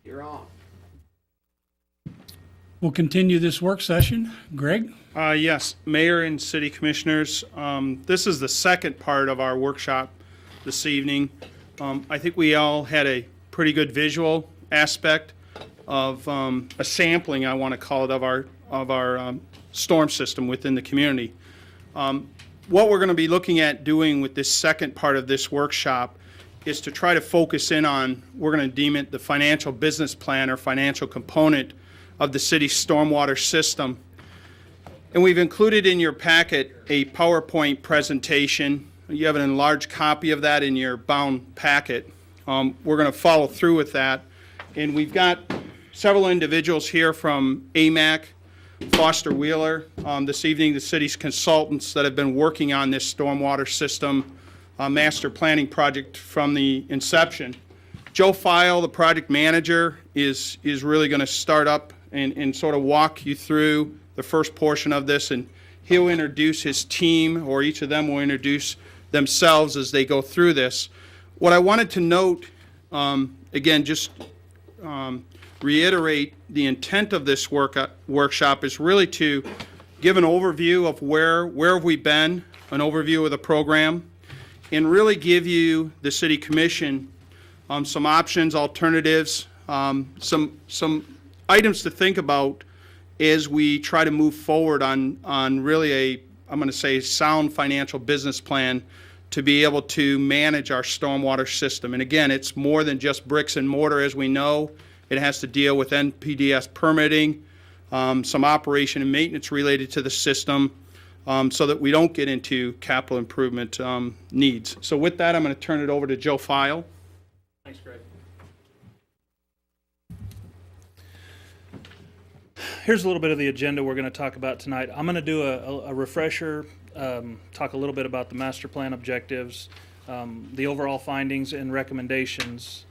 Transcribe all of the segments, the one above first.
You're on. We'll continue this work session. Greg? Yes, Mayor and City Commissioners, this is the second part of our workshop this evening. I think we all had a pretty good visual aspect of a sampling, I want to call it, of our storm system within the community. What we're going to be looking at doing with this second part of this workshop is to try to focus in on, we're going to deem it the financial business plan or financial component of the city's stormwater system. And we've included in your packet a PowerPoint presentation. You have an enlarged copy of that in your bound packet. We're going to follow through with that. And we've got several individuals here from AMAC, Foster Wheeler, this evening, the city's consultants that have been working on this stormwater system master planning project from the inception. Joe File, the project manager, is really going to start up and sort of walk you through the first portion of this, and he'll introduce his team, or each of them will introduce themselves as they go through this. What I wanted to note, again, just reiterate the intent of this workshop is really to give an overview of where have we been, an overview of the program, and really give you, the City Commission, some options, alternatives, some items to think about as we try to move forward on really I'm going to say, sound financial business plan to be able to manage our stormwater system. And again, it's more than just bricks and mortar, as we know. It has to deal with NPDES permitting, some operation and maintenance related to the system, so that we don't get into capital improvement needs. So with that, I'm going to turn it over to Joe File. Thanks, Greg. Here's a little bit of the agenda we're going to talk about tonight. I'm going to do a refresher, talk a little bit about the master plan objectives, the overall findings and recommendations.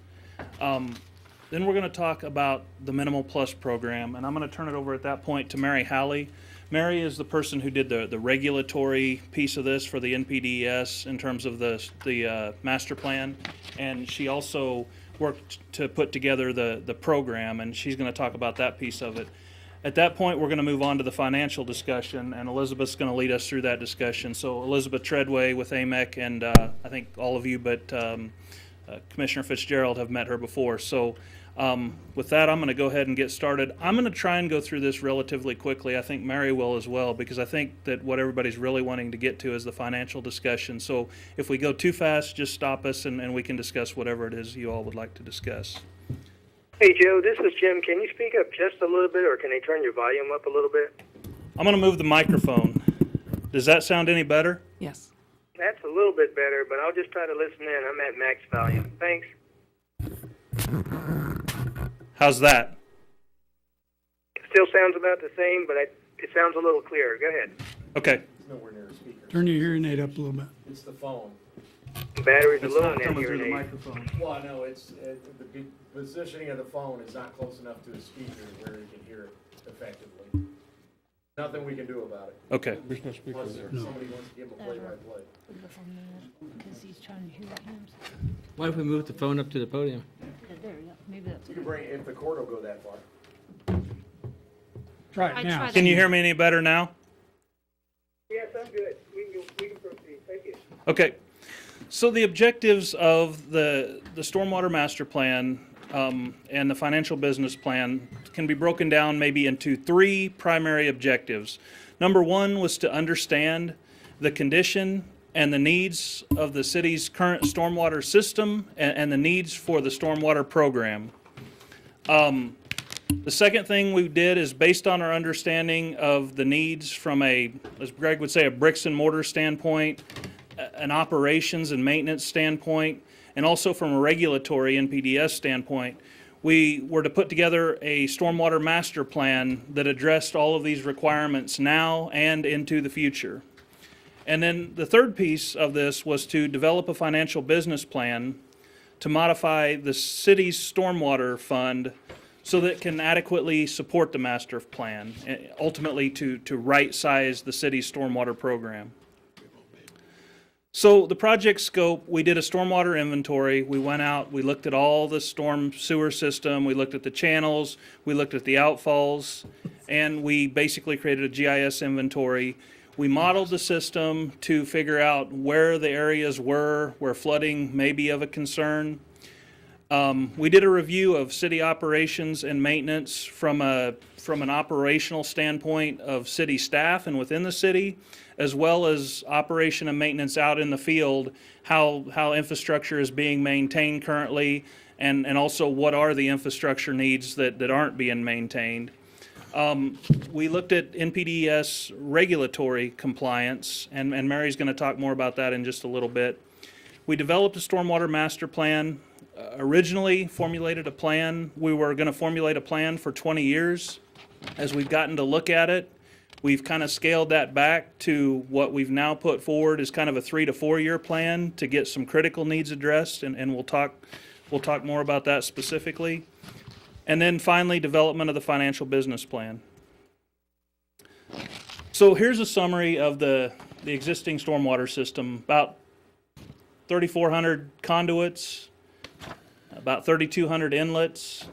Then we're going to talk about the Minimal Plus program, and I'm going to turn it over at that point to Mary Halley. Mary is the person who did the regulatory piece of this for the NPDES in terms of the master plan, and she also worked to put together the program, and she's going to talk about that piece of it. At that point, we're going to move on to the financial discussion, and Elizabeth's going to lead us through that discussion. So Elizabeth Treadway with AMEC, and I think all of you but Commissioner Fitzgerald have met her before. So with that, I'm going to go ahead and get started. I'm going to try and go through this relatively quickly. I think Mary will as well, because I think that what everybody's really wanting to get to is the financial discussion. So if we go too fast, just stop us, and we can discuss whatever it is you all would like to discuss. Hey, Joe, this is Jim. Can you speak up just a little bit, or can they turn your volume up a little bit? I'm going to move the microphone. Does that sound any better? Yes. That's a little bit better, but I'll just try to listen in. I'm at max volume. Thanks. How's that? Still sounds about the same, but it sounds a little clearer. Go ahead. Okay. It's nowhere near a speaker. Turn your hearing aid up a little bit. It's the phone. The battery's It's low not in that coming through hearing the aid. microphone. Well, I know, the positioning of the phone is not close enough to the speaker where you can hear it effectively. Nothing we can do about it. Okay. Unless somebody wants to give them a play-by-play. Because he's trying to hear him. Why if we move the phone up to the podium? There you go. Maybe that's. You can bring, if the cord will go that far. Try I it now. tried Can you hear me any better now? Yes, I'm good. We can proceed. Thank you. Okay. So the objectives of the Stormwater Master Plan and the Financial Business Plan can be broken down maybe into three primary objectives. Number one was to understand the condition and the needs of the city's current stormwater system and the needs for the stormwater program. The second thing we did is, based on our understanding of the needs from a, as Greg would say, a bricks and mortar standpoint, an operations and maintenance standpoint, and also from a regulatory NPDES standpoint, we were to put together a stormwater master plan that addressed all of these requirements now and into the future. And then the third piece of this was to develop a financial business plan to modify the city's stormwater fund so that it can adequately support the master plan, ultimately to right-size the city's stormwater program. So the project scope, we did a stormwater inventory. We went out, we looked at all the storm sewer system, we looked at the channels, we looked at the outfalls, and we basically created a GIS inventory. We modeled the system to figure out where the areas were, where flooding may be of a concern. We did a review of city operations and maintenance from an operational standpoint of city staff and within the city, as well as operation and maintenance out in the field, how infrastructure is being maintained currently, and also what are the infrastructure needs that aren't being maintained. We looked at NPDES regulatory compliance, and Mary's going to talk more about that in just a little bit. We developed a stormwater master plan. Originally formulated a plan. We were going to formulate a plan for 20 years. As we've gotten to look at it, we've kind of scaled that back to what we've now put forward as kind of a 3 to 4 year plan to get some critical needs addressed, and we'll talk more about that specifically. And then finally, development of the financial business plan. So here's a summary of the existing stormwater system. About 3,400 conduits, about 3,200 inlets,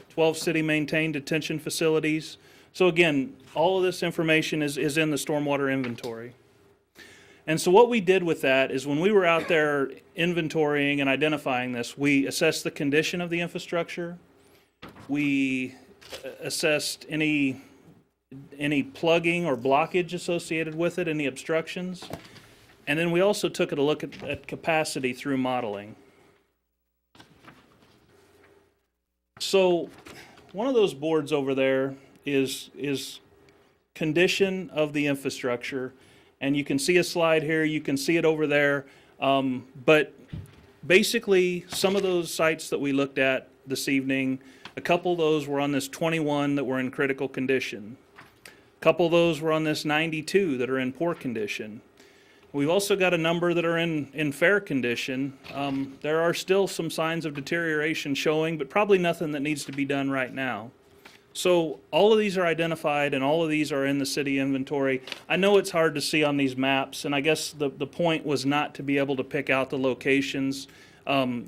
12 city-maintained detention facilities. So again, all of this information is in the stormwater inventory. And so what we did with that is when we were out there inventorying and identifying this, we assessed the condition of the infrastructure. We assessed any plugging or blockage associated with it, any obstructions. And then we also took a look at capacity through modeling. So one of those boards over there is condition of the infrastructure, and you can see a slide here, you can see it over there, but basically some of those sites that we looked at this evening, a couple of those were on this 21 that were in critical condition. A couple of those were on this 92 that are in poor condition. We've also got a number that are in fair condition. There are still some signs of deterioration showing, but probably nothing that needs to be done right now. So all of these are identified and all of these are in the city inventory. I know it's hard to see on these maps, and I guess the point was not to be able to pick out the locations.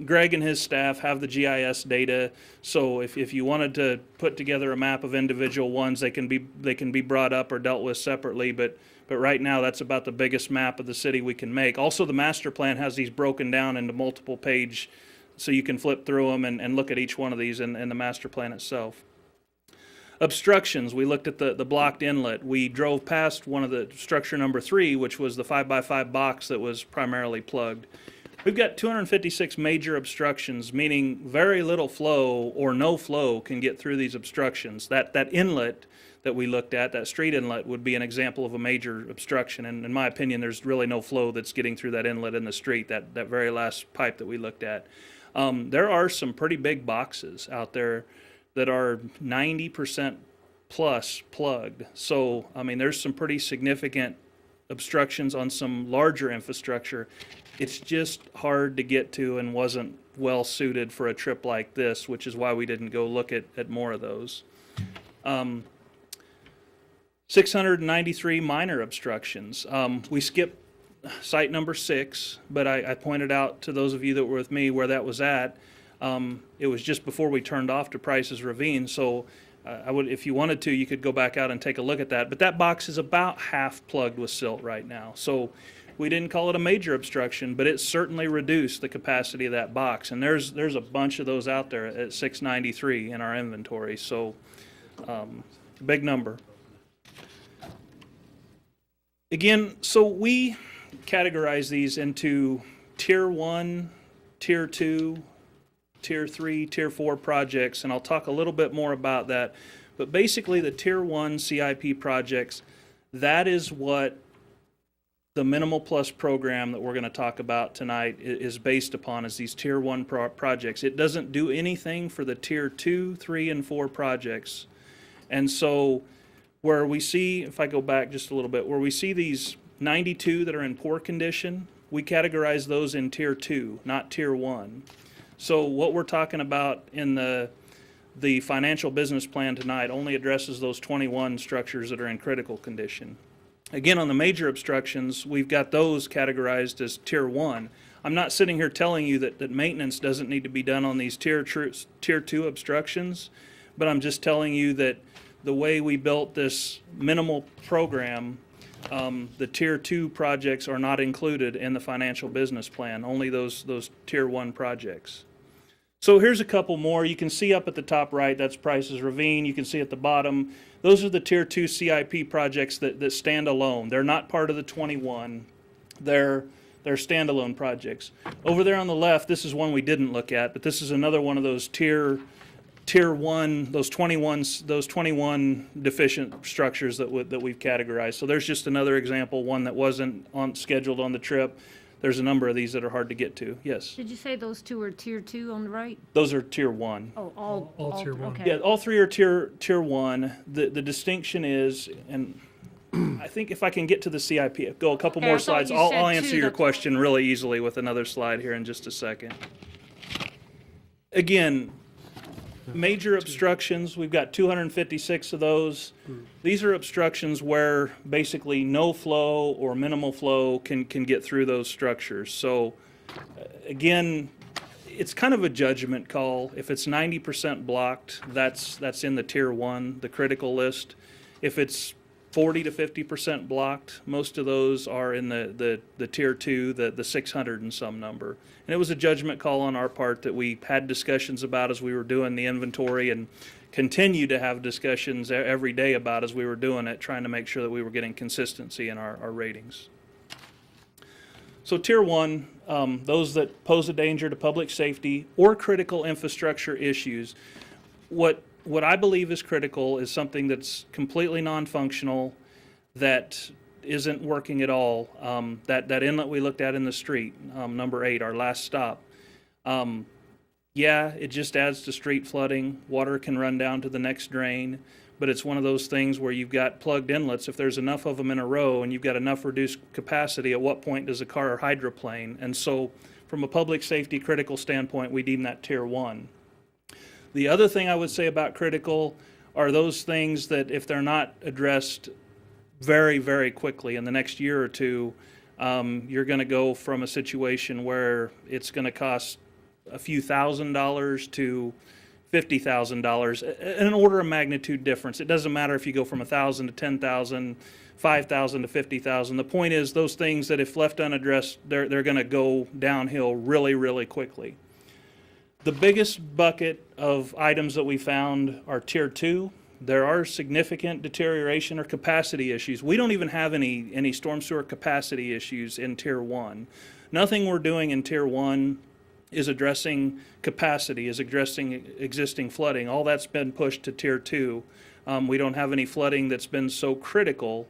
Greg and his staff have the GIS data, so if you wanted to put together a map of individual ones, they can be brought up or dealt with separately, but right now that's about the biggest map of the city we can make. Also, the master plan has these broken down into multiple page, so you can flip through them and look at each one of these in the master plan itself. Obstructions, we looked at the blocked inlet. We drove past one of the structure number 3, which was the 5x5 box that was primarily plugged. We've got 256 major obstructions, meaning very little flow or no flow can get through these obstructions. That inlet that we looked at, that street inlet, would be an example of a major obstruction. And in my opinion, there's really no flow that's getting through that inlet in the street, that very last pipe that we looked at. There are some pretty big boxes out there that are 90% plus plugged. So, I mean, there's some pretty significant obstructions on some larger infrastructure. It's just hard to get to and wasn't well suited for a trip like this, which is why we didn't go look at more of those. 693 minor obstructions. We skipped site number 6, but I pointed out to those of you that were with me where that was at. It was just before we turned off to Price's Ravine, so if you wanted to, you could go back out and take a look at that. But that box is about half plugged with silt right now. So we didn't call it a major obstruction, but it certainly reduced the capacity of that box. And there's a bunch of those out there at 693 in our inventory. So big number. Again, so we categorize these into Tier 1, Tier 2, Tier 3, Tier 4 projects, and I'll talk a little bit more about that. But basically the Tier 1 CIP projects, that is what the Minimal Plus program that we're going to talk about tonight is based upon, is these Tier 1 projects. It doesn't do anything for the Tier 2, 3, and 4 projects. And so where we see, if I go back just a little bit, where we see these 92 that are in poor condition, we categorize those in Tier 2, not Tier 1. So what we're talking about in the financial business plan tonight only addresses those 21 structures that are in critical condition. Again, on the major obstructions, we've got those categorized as tier 1. I'm not sitting here telling you that maintenance doesn't need to be done on these tier 2 obstructions, but I'm just telling you that the way we built this minimal program, the tier 2 projects are not included in the financial business plan, only those tier 1 projects. So here's a couple more. You can see up at the top right, that's Price's Ravine. You can see at the bottom, those are the tier 2 CIP projects that stand alone. They're not part of the 21. They're standalone projects. Over there on the left, this is one we didn't look at, but this is another one of those tier 1, those 21 deficient structures that we've categorized. So there's just another example, one that wasn't scheduled on the trip. There's a number of these that are hard to get to. Yes. Did you say those two are tier 2 on the right? Those are tier 1. Oh, all tier 1. Okay. Yeah, all three are tier 1. The distinction is, and I think if I can get to the CIP, go a couple Okay, more I thought slides. you I'll said answer two, your that's question really easily with another slide here in just a second. Again, major obstructions, we've got 256 of those. These are obstructions where basically no flow or minimal flow can get through those structures. So again, it's kind of a judgment call. If it's 90% blocked, that's in the tier 1, the critical list. If it's 40 to 50% blocked, most of those are in the tier 2, the 600 and some number. And it was a judgment call on our part that we had discussions about as we were doing the inventory, and continue to have discussions every day about as we were doing it, trying to make sure that we were getting consistency in our ratings. So tier 1, those that pose a danger to public safety or critical infrastructure issues. What I believe is critical is something that's completely non-functional, that isn't working at all. That inlet we looked at in the street, number 8, our last stop. Yeah, it just adds to street flooding. Water can run down to the next drain, but it's one of those things where you've got plugged inlets. If there's enough of them in a row and you've got enough reduced capacity, at what point does a car hydroplane? And so from a public safety critical standpoint, we deem that tier 1. The other thing I would say about critical are those things that if they're not addressed very, very quickly in the next year or two, you're going to go from a situation where it's going to cost a few $1,000s to $50,000, an order of magnitude difference. It doesn't matter if you go from 1,000 to 10,000, 5,000 to 50,000. The point is those things that if left unaddressed, they're going to go downhill really, really quickly. The biggest bucket of items that we found are tier 2. There are significant deterioration or capacity issues. We don't even have any storm sewer capacity issues in tier 1. Nothing we're doing in tier 1 is addressing capacity, is addressing existing flooding. All that's been pushed to tier 2. We don't have any flooding that's been so critical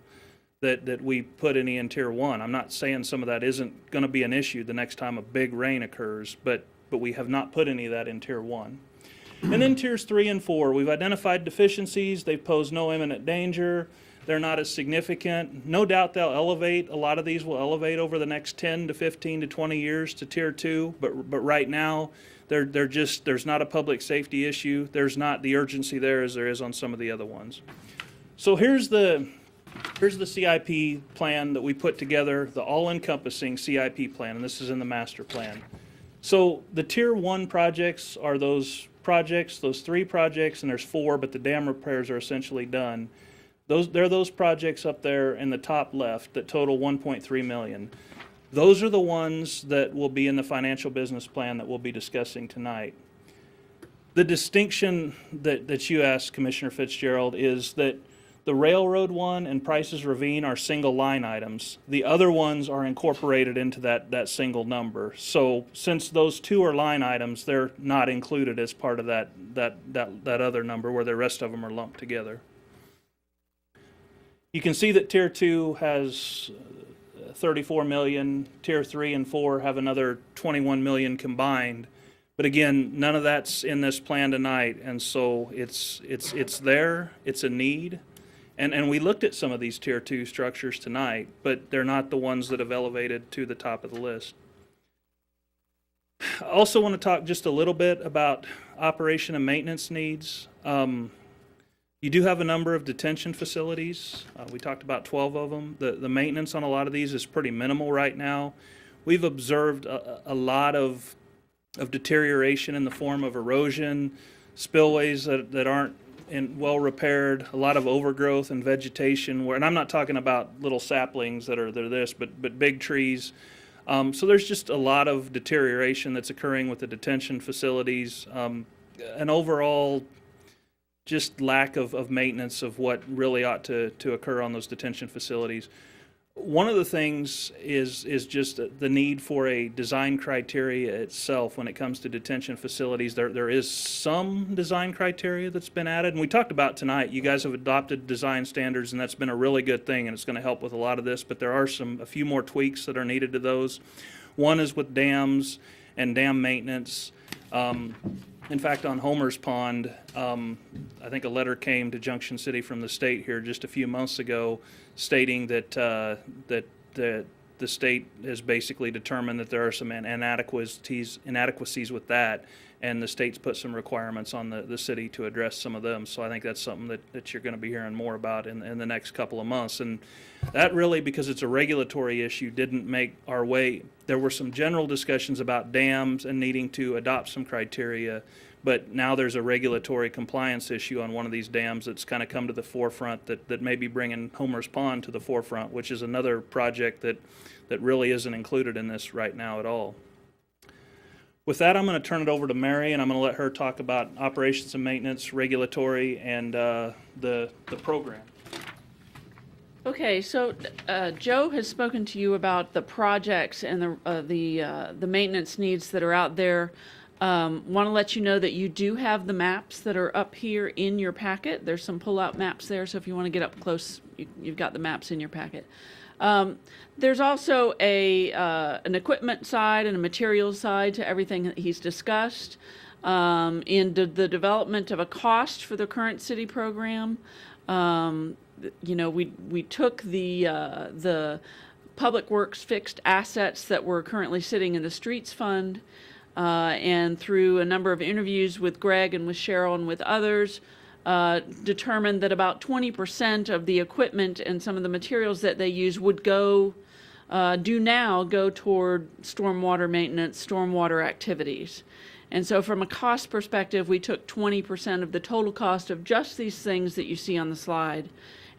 that we put any in tier 1. I'm not saying some of that isn't going to be an issue the next time a big rain occurs, but we have not put any of that in tier 1. And then tiers 3 and 4, we've identified deficiencies. They pose no imminent danger. They're not as significant. No doubt they'll elevate. A lot of these will elevate over the next 10 to 15 to 20 years to tier 2. But right now, there's not a public safety issue. There's not the urgency there as there is on some of the other ones. So here's the CIP plan that we put together, the all-encompassing CIP plan, and this is in the master plan. So the tier 1 projects are those 3 projects, and there's 4, but the dam repairs are essentially done. They're those projects up there in the top left that total $1.3 million. Those are the ones that will be in the financial business plan that we'll be discussing tonight. The distinction that you asked, Commissioner Fitzgerald, is that the railroad one and Price's Ravine are single line items. The other ones are incorporated into that single number. So since those 2 are line items, they're not included as part of that other number where the rest of them are lumped together. You can see that tier 2 has 34 million, tier 3 and 4 have another 21 million combined. But again, none of that's in this plan tonight, and so it's there, it's a need. And we looked at some of these tier 2 structures tonight, but they're not the ones that have elevated to the top of the list. I also want to talk just a little bit about operation and maintenance needs. You do have a number of detention facilities. We talked about 12 of them. The maintenance on a lot of these is pretty minimal right now. We've observed a lot of deterioration in the form of erosion, spillways that aren't well repaired, a lot of overgrowth and vegetation. And I'm not talking about little saplings that are this, but big trees. So there's just a lot of deterioration that's occurring with the detention facilities. An overall just lack of maintenance of what really ought to occur on those detention facilities. One of the things is just the need for a design criteria itself when it comes to detention facilities. There is some design criteria that's been added, and we talked about tonight. You guys have adopted design standards, and that's been a really good thing, and it's going to help with a lot of this, but there are a few more tweaks that are needed to those. One is with dams and dam maintenance. In fact, on Homer's Pond, I think a letter came to Junction City from the state here just a few months ago stating that the state has basically determined that there are some inadequacies with that, and the state's put some requirements on the city to address some of them. So I think that's something that you're going to be hearing more about in the next couple of months. And that really, because it's a regulatory issue, didn't make our way. There were some general discussions about dams and needing to adopt some criteria, but now there's a regulatory compliance issue on one of these dams that's kind of come to the forefront that may be bringing Homer's Pond to the forefront, which is another project that really isn't included in this right now at all. With that, I'm going to turn it over to Mary, and I'm going to let her talk about operations and maintenance, regulatory, and the program. Okay, so Joe has spoken to you about the projects and the maintenance needs that are out there. Want to let you know that you do have the maps that are up here in your packet. There's some pull-out maps there, so if you want to get up close, you've got the maps in your packet. There's also an equipment side and a materials side to everything that he's discussed. In the development of a cost for the current city program, we took the public works fixed assets that were currently sitting in the streets fund, and through a number of interviews with Greg and with Cheryl and with others, determined that about 20% of the equipment and some of the materials that they use would go toward stormwater maintenance, stormwater activities. And so from a cost perspective, we took 20% of the total cost of just these things that you see on the slide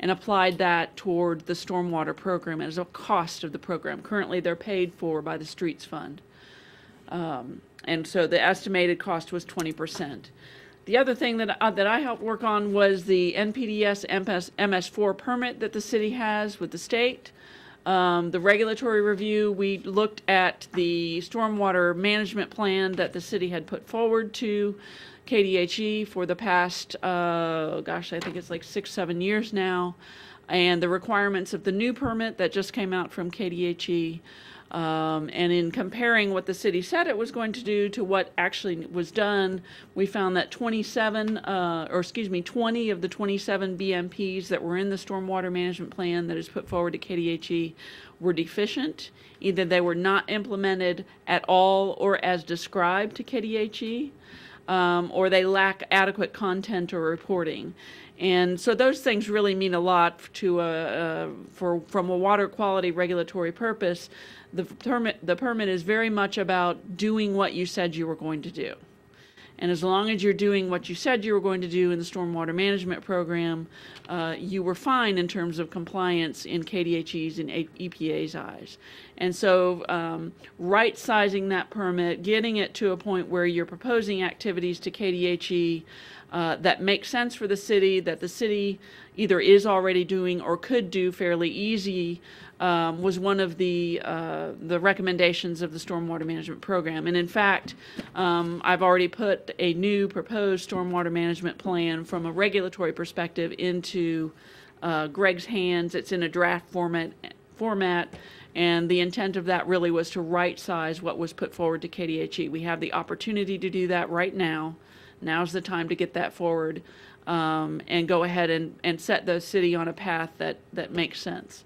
and applied that toward the stormwater program as a cost of the program. Currently, they're paid for by the streets fund. And so the estimated cost was 20%. The other thing that I helped work on was the NPDES MS4 permit that the city has with the state. The regulatory review, we looked at the stormwater management plan that the city had put forward to KDHE for the past, I think it's like 6-7 years now, and the requirements of the new permit that just came out from KDHE. And in comparing what the city said it was going to do to what actually was done, we found that 20 of the 27 BMPs that were in the stormwater management plan that is put forward to KDHE were deficient. Either they were not implemented at all or as described to KDHE, or they lack adequate content or reporting. And so those things really mean a lot from a water quality regulatory purpose. The permit is very much about doing what you said you were going to do. And as long as you're doing what you said you were going to do in the stormwater management program, you were fine in terms of compliance in KDHE's and EPA's eyes. And so right-sizing that permit, getting it to a point where you're proposing activities to KDHE that make sense for the city, that the city either is already doing or could do fairly easy, was one of the recommendations of the stormwater management program. And in fact, I've already put a new proposed stormwater management plan from a regulatory perspective into Greg's hands. It's in a draft format, and the intent of that really was to right-size what was put forward to KDHE. We have the opportunity to do that right now. Now's the time to get that forward and go ahead and set the city on a path that makes sense.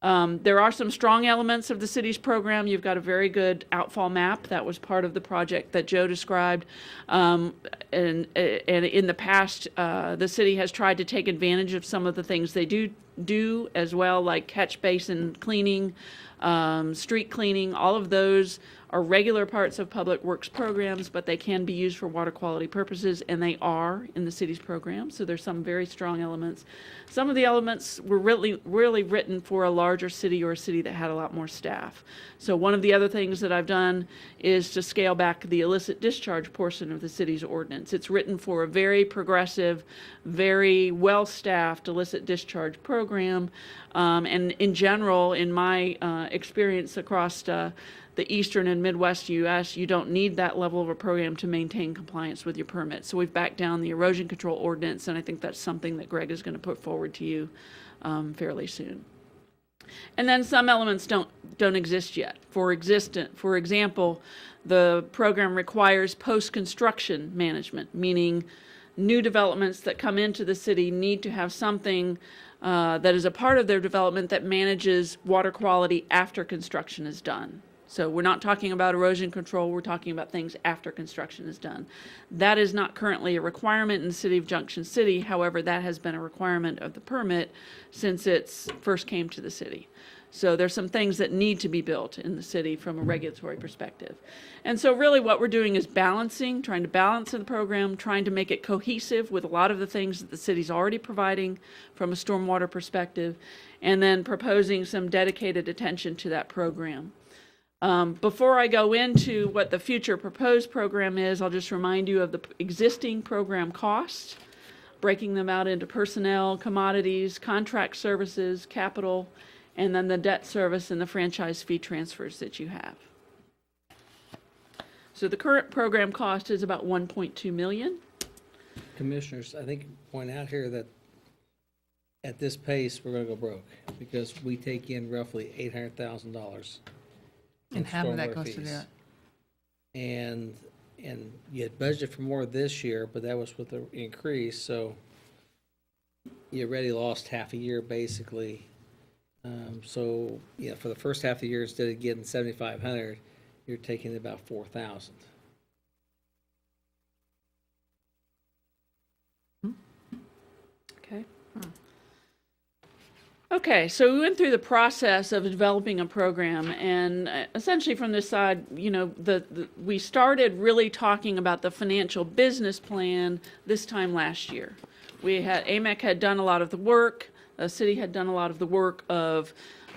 There are some strong elements of the city's program. You've got a very good outfall map. That was part of the project that Joe described. And in the past, the city has tried to take advantage of some of the things they do as well, like catch basin cleaning, street cleaning. All of those are regular parts of public works programs, but they can be used for water quality purposes, and they are in the city's program. So there's some very strong elements. Some of the elements were really written for a larger city or a city that had a lot more staff. So one of the other things that I've done is to scale back the illicit discharge portion of the city's ordinance. It's written for a very progressive, very well-staffed illicit discharge program. And in general, in my experience across the eastern and Midwest U.S., you don't need that level of a program to maintain compliance with your permit. So we've backed down the erosion control ordinance, and I think that's something that Greg is going to put forward to you fairly soon. And then some elements don't exist yet. For example, the program requires post-construction management, meaning new developments that come into the city need to have something that is a part of their development that manages water quality after construction is done. So we're not talking about erosion control, we're talking about things after construction is done. That is not currently a requirement in the city of Junction City. However, that has been a requirement of the permit since it first came to the city. So there's some things that need to be built in the city from a regulatory perspective. And so really what we're doing is trying to balance the program, trying to make it cohesive with a lot of the things that the city's already providing from a stormwater perspective, and then proposing some dedicated attention to that program. Before I go into what the future proposed program is, I'll just remind you of the existing program costs, breaking them out into personnel, commodities, contract services, capital, and then the debt service and the franchise fee transfers that you have. So the current program cost is about $1.2 million. Commissioners, I think point out here that at this pace, we're gonna go broke because we take in roughly $800,000. And half of that goes to that. And you had budgeted for more this year, but that was with the increase, so you already lost half a year basically. So yeah, for the first half of the year, instead of getting 7,500, you're taking about 4,000. Okay. Okay, so we went through the process of developing a program, and essentially from this side, you know, we started really talking about the financial business plan this time last year. AMEC had done a lot of the work, the city had done a lot of the work of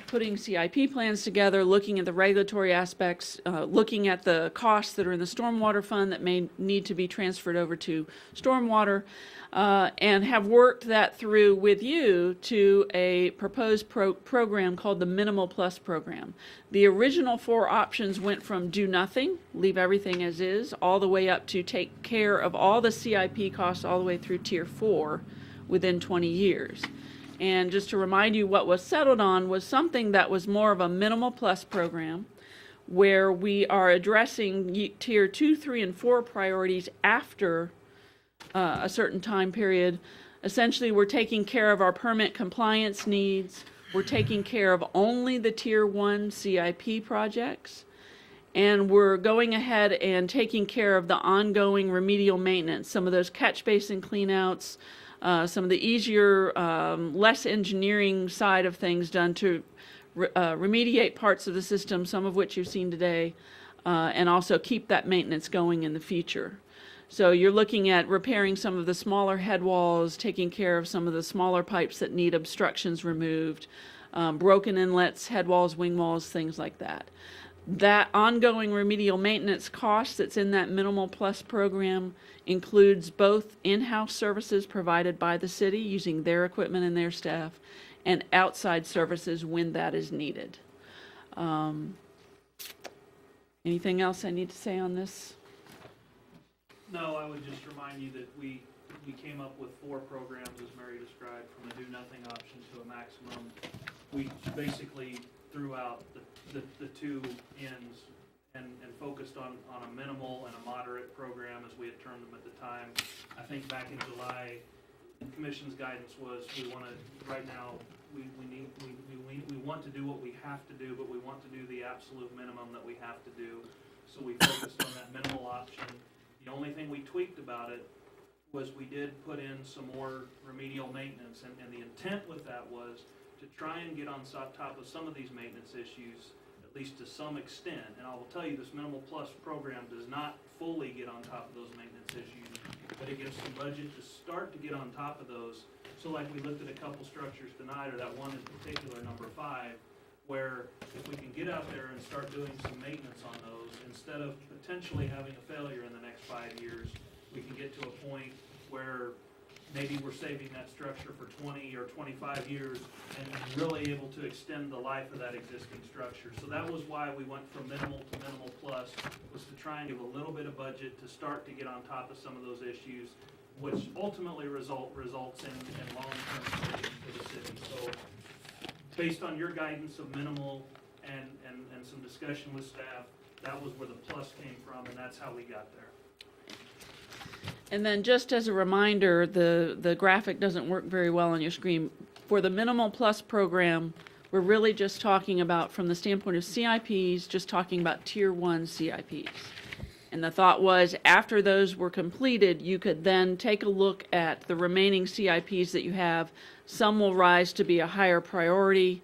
putting CIP plans together, looking at the regulatory aspects, looking at the costs that are in the stormwater fund that may need to be transferred over to stormwater, and have worked that through with you to a proposed program called the Minimal Plus program. The original 4 options went from do nothing, leave everything as is, all the way up to take care of all the CIP costs all the way through Tier 4 within 20 years. And just to remind you, what was settled on was something that was more of a Minimal Plus program, where we are addressing Tier 2, 3, and 4 priorities after a certain time period. Essentially, we're taking care of our permit compliance needs. We're taking care of only the Tier 1 CIP projects. And we're going ahead and taking care of the ongoing remedial maintenance, some of those catch basin cleanouts, some of the easier, less engineering side of things done to remediate parts of the system, some of which you've seen today, and also keep that maintenance going in the future. So you're looking at repairing some of the smaller head walls, taking care of some of the smaller pipes that need obstructions removed, broken inlets, head walls, wing walls, things like that. That ongoing remedial maintenance cost that's in that Minimal Plus program includes both in-house services provided by the city using their equipment and their staff, and outside services when that is needed. Anything else I need to say on this? No, I would just remind you that we came up with 4 programs, as Mary described, from a do-nothing option to a maximum. We basically threw out the 2 ends and focused on a minimal and a moderate program, as we had termed them at the time. I think back in July, commission's guidance was, we want to, right now, we want to do what we have to do, but we want to do the absolute minimum that we have to do. So we focused on that minimal option. The only thing we tweaked about it was we did put in some more remedial maintenance, and the intent with that was to try and get on top of some of these maintenance issues, at least to some extent. And I will tell you, this Minimal Plus program does not fully get on top of those maintenance issues, but it gives some budget to start to get on top of those. So like we looked at a couple structures tonight, or that one in particular, number 5, where if we can get out there and start doing some maintenance on those, instead of potentially having a failure in the next 5 years, we can get to a point where maybe we're saving that structure for 20 or 25 years and really able to extend the life of that existing structure. So that was why we went from minimal to minimal plus, was to try and give a little bit of budget to start to get on top of some of those issues, which ultimately results in long-term savings for the city. So based on your guidance of minimal and some discussion with staff, that was where the plus came from, and that's how we got there. And then just as a reminder, the graphic doesn't work very well on your screen. For the Minimal Plus program, we're really just talking about, from the standpoint of CIPs, just talking about Tier 1 CIPs. And the thought was, after those were completed, you could then take a look at the remaining CIPs that you have. Some will rise to be a higher priority.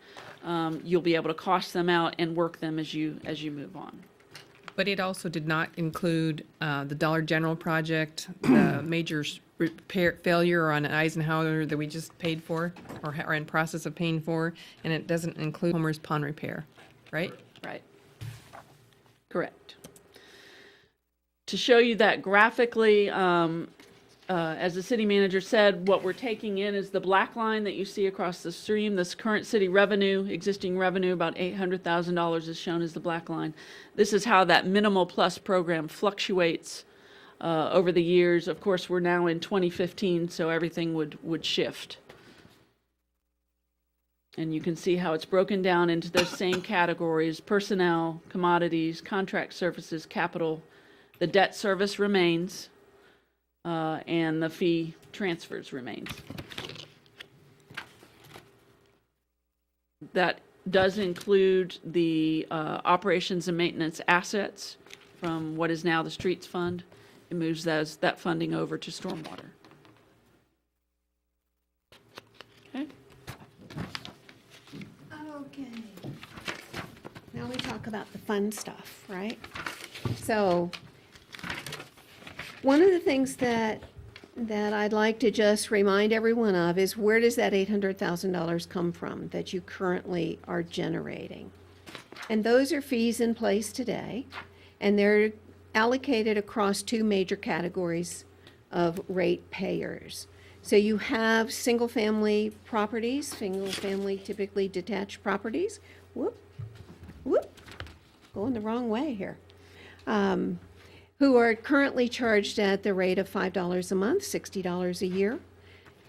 You'll be able to cost them out and work them as you move on. But it also did not include the Dollar General project, the major repair failure on Eisenhower that we just paid for or are in process of paying for, and it doesn't include Homer's Pond repair, right? Right. Correct. To show you that graphically, as the city manager said, what we're taking in is the black line that you see across the stream. This current city revenue, existing revenue, about $800,000 is shown as the black line. This is how that Minimal Plus program fluctuates over the years. Of course, we're now in 2015, so everything would shift. And you can see how it's broken down into those same categories: personnel, commodities, contract services, capital. The debt service remains, and the fee transfers remains. That does include the operations and maintenance assets from what is now the streets fund. It moves that funding over to stormwater. Okay. Okay. Now we talk about the fun stuff, right? So one of the things that I'd like to just remind everyone of is, where does that $800,000 come from that you currently are generating? And those are fees in place today, and they're allocated across 2 major categories of rate payers. So you have single-family properties, single-family typically detached properties. Whoop, going the wrong way here. Who are currently charged at the rate of $5 a month, $60 a year.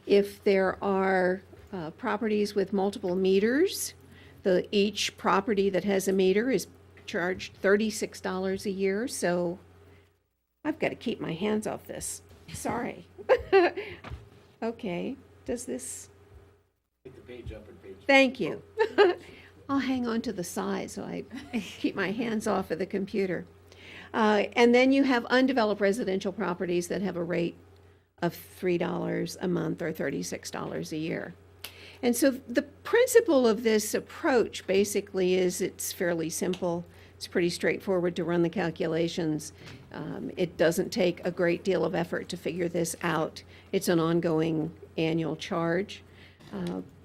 If there are properties with multiple meters, each property that has a meter is charged $36 a year. So I've got to keep my hands off this. Sorry. Okay, does this? Take the page up and page. Thank you. I'll hang on to the side so I keep my hands off of the computer. And then you have undeveloped residential properties that have a rate of $3 a month or $36 a year. And so the principle of this approach basically is, it's fairly simple. It's pretty straightforward to run the calculations. It doesn't take a great deal of effort to figure this out. It's an ongoing annual charge.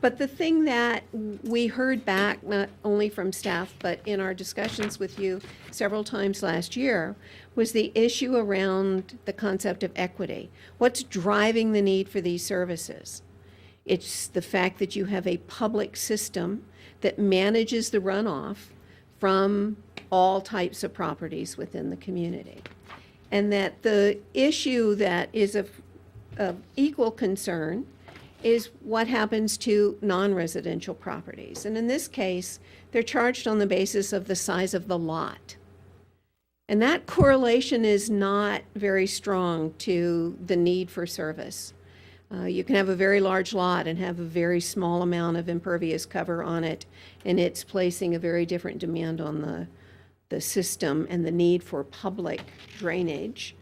But the thing that we heard back, not only from staff, but in our discussions with you several times last year, was the issue around the concept of equity. What's driving the need for these services? It's the fact that you have a public system that manages the runoff from all types of properties within the community. And that the issue that is of equal concern is what happens to non-residential properties. And in this case, they're charged on the basis of the size of the lot. And that correlation is not very strong to the need for service. You can have a very large lot and have a very small amount of impervious cover on it, and it's placing a very different demand on the system and the need for public drainage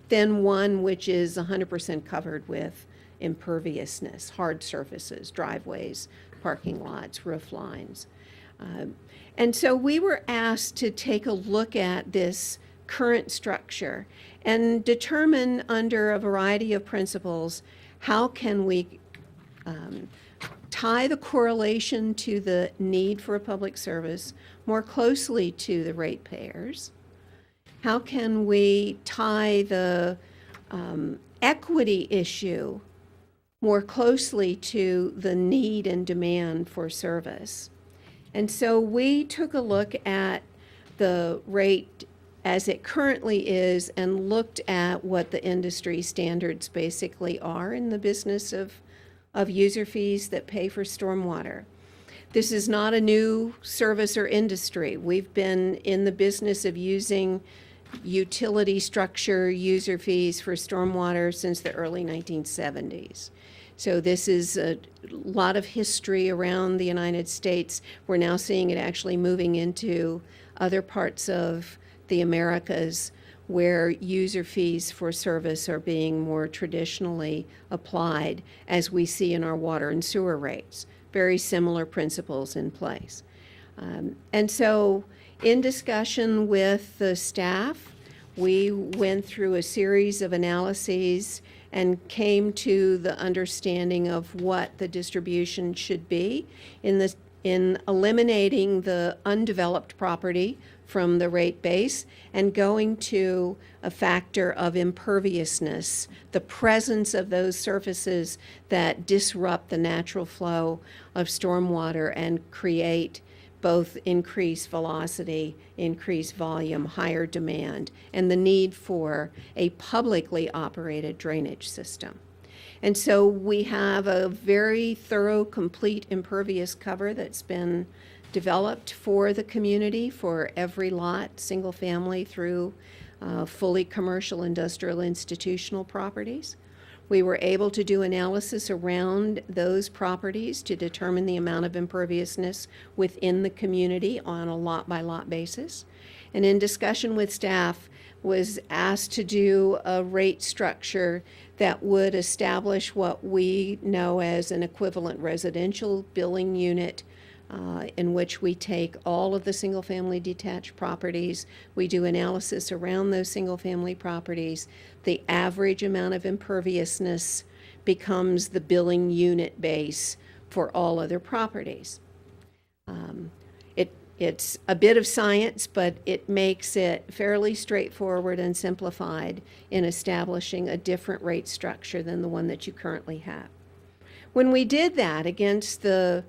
than one which is 100% covered with imperviousness, hard surfaces, driveways, parking lots, roof lines. And so we were asked to take a look at this current structure and determine under a variety of principles how can we tie the correlation to the need for a public service more closely to the ratepayers. How can we tie the equity issue more closely to the need and demand for service? And so we took a look at the rate as it currently is and looked at what the industry standards basically are in the business of user fees that pay for stormwater. This is not a new service or industry. We've been in the business of using utility structure user fees for stormwater since the early 1970s. So this is a lot of history around the United States. We're now seeing it actually moving into other parts of the Americas where user fees for service are being more traditionally applied, as we see in our water and sewer rates. Very similar principles in place. And so in discussion with the staff, we went through a series of analyses and came to the understanding of what the distribution should be in eliminating the undeveloped property from the rate base and going to a factor of imperviousness, the presence of those surfaces that disrupt the natural flow of stormwater and create both increased velocity, increased volume, higher demand, and the need for a publicly operated drainage system. And so we have a very thorough, complete impervious cover that's been developed for the community for every lot, single family through fully commercial, industrial, institutional properties. We were able to do analysis around those properties to determine the amount of imperviousness within the community on a lot-by-lot basis. And in discussion with staff, was asked to do a rate structure that would establish what we know as an equivalent residential billing unit in which we take all of the single-family detached properties. We do analysis around those single-family properties. The average amount of imperviousness becomes the billing unit base for all other properties. It's a bit of science, but it makes it fairly straightforward and simplified in establishing a different rate structure than the one that you currently have. When we did that against the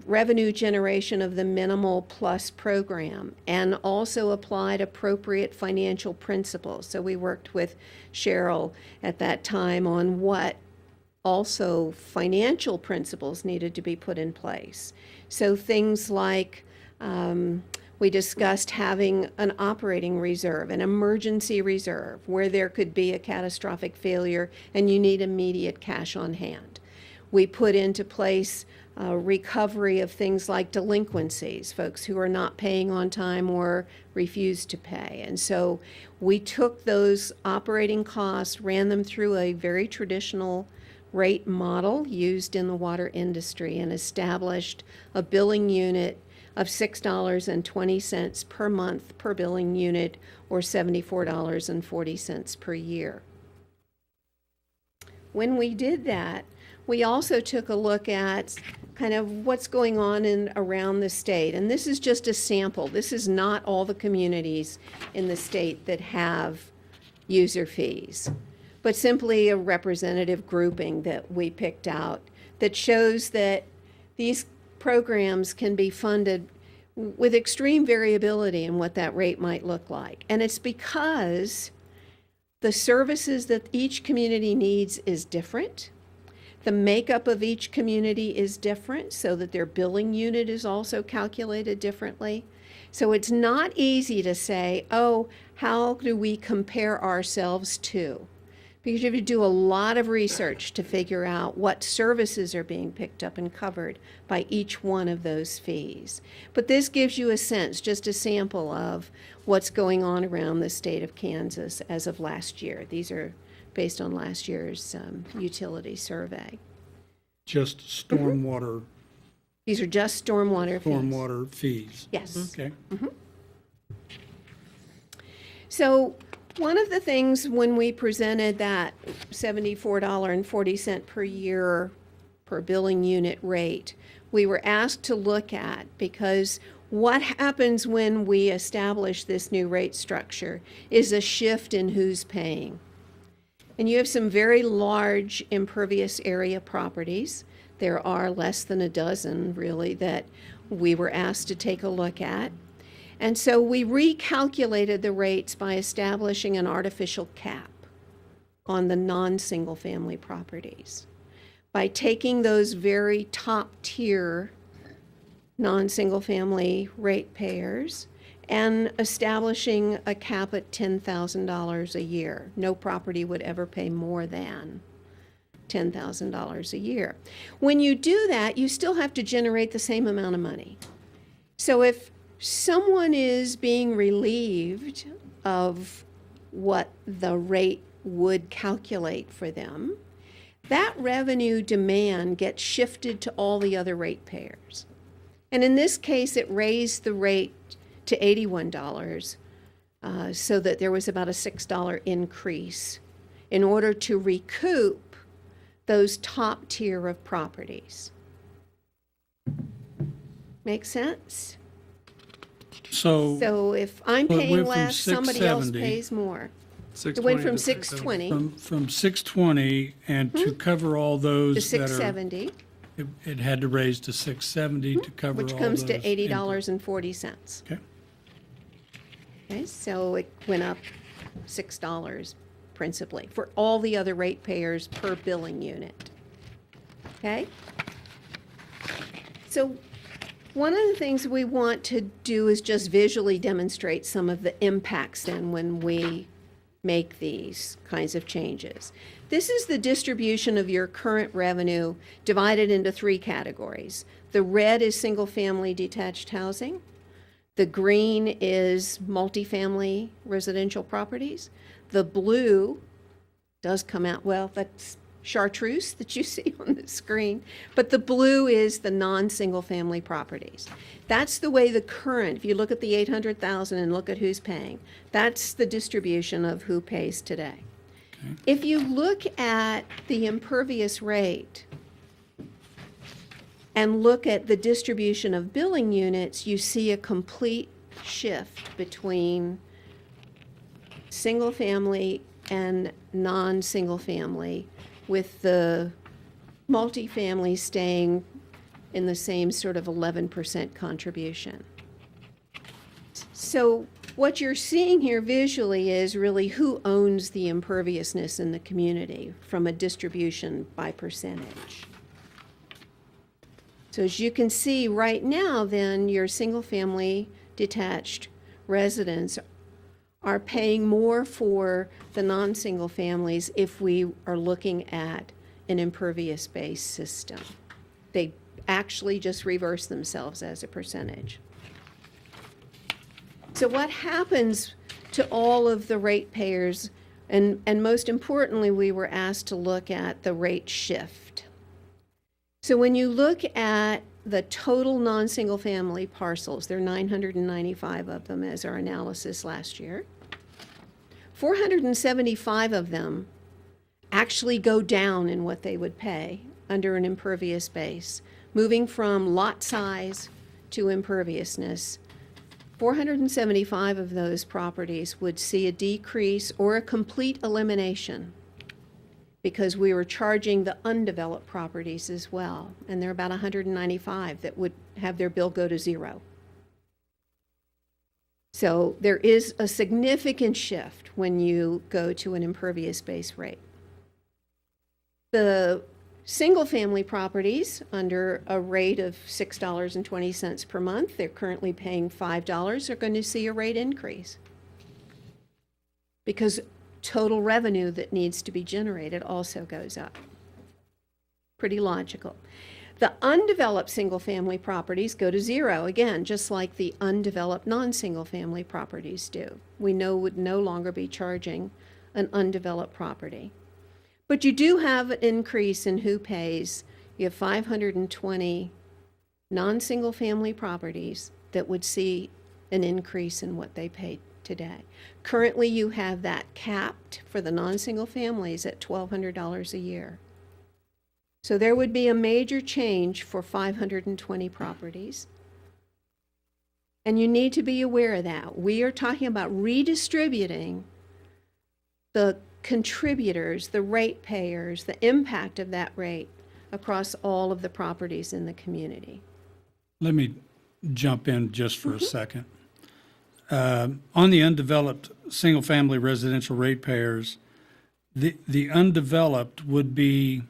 revenue generation of the Minimal Plus program and also applied appropriate financial principles. So we worked with Cheryl at that time on what also financial principles needed to be put in place. So things like we discussed having an operating reserve, an emergency reserve, where there could be a catastrophic failure and you need immediate cash on hand. We put into place recovery of things like delinquencies, folks who are not paying on time or refuse to pay. And so we took those operating costs, ran them through a very traditional rate model used in the water industry, and established a billing unit of $6.20 per month per billing unit, or $74.40 per year. When we did that, we also took a look at kind of what's going on around the state. And this is just a sample. This is not all the communities in the state that have user fees, but simply a representative grouping that we picked out that shows that these programs can be funded with extreme variability in what that rate might look like. And it's because the services that each community needs is different. The makeup of each community is different, so that their billing unit is also calculated differently. So it's not easy to say, oh, how do we compare ourselves to? because you have to do a lot of research to figure out what services are being picked up and covered by each one of those fees. But this gives you a sense, just a sample of what's going on around the state of Kansas as of last year. These are based on last year's utility survey. Just stormwater, These are just stormwater fees. stormwater fees. Yes. Okay. So one of the things when we presented that $74.40 per year per billing unit rate, we were asked to look at, because what happens when we establish this new rate structure is a shift in who's paying. And you have some very large impervious area properties. There are less than a dozen, really, that we were asked to take a look at. And so we recalculated the rates by establishing an artificial cap on the non-single family properties. By taking those very top tier non-single family ratepayers and establishing a cap at $10,000 a year. No property would ever pay more than $10,000 a year. When you do that, you still have to generate the same amount of money. So if someone is being relieved of what the rate would calculate for them, that revenue demand gets shifted to all the other ratepayers. And in this case, it raised the rate to $81, so that there was about a $6 increase in order to recoup those top tier of properties. Make sense? So if I'm Well, it paying went from less, somebody else 670. pays more. It went from 620 From 620, and to cover all those to that are, 670, it had to raise to 670 to cover all those. which comes to inputs. $80.40. Okay. Okay, so it went up $6 principally for all the other ratepayers per billing unit. Okay? So one of the things we want to do is just visually demonstrate some of the impacts then when we make these kinds of changes. This is the distribution of your current revenue divided into three categories. The red is single-family detached housing. The green is multifamily residential properties. The blue does come out, well, that's chartreuse that you see on the screen, but the blue is the non-single family properties. That's the way the current, if you look at the 800,000 and look at who's paying, that's the distribution of who pays today. Okay. If you look at the impervious rate and look at the distribution of billing units, you see a complete shift between single family and non-single family, with the multifamily staying in the same sort of 11% contribution. So what you're seeing here visually is really who owns the imperviousness in the community from a distribution by percentage. So as you can see right now, then your single-family detached residents are paying more for the non-single families if we are looking at an impervious-based system. They actually just reverse themselves as a percentage. So what happens to all of the ratepayers, and most importantly, we were asked to look at the rate shift. So when you look at the total non-single family parcels, there are 995 of them as our analysis last year. 475 of them actually go down in what they would pay under an impervious base, moving from lot size to imperviousness. 475 of those properties would see a decrease or a complete elimination because we were charging the undeveloped properties as well, and there are about 195 that would have their bill go to zero. So there is a significant shift when you go to an impervious base rate. The single-family properties under a rate of $6.20 per month, they're currently paying $5, are going to see a rate increase. Because total revenue that needs to be generated also goes up. Pretty logical. The undeveloped single-family properties go to zero, again, just like the undeveloped non-single-family properties do. We know would no longer be charging an undeveloped property. But you do have an increase in who pays. You have 520 non-single-family properties that would see an increase in what they pay today. Currently, you have that capped for the non-single families at $1,200 a year. So there would be a major change for 520 properties. And you need to be aware of that. We are talking about redistributing the contributors, the ratepayers, the impact of that rate across all of the properties in the community. Let me jump in just for a second. On the undeveloped single-family residential ratepayers, the undeveloped would be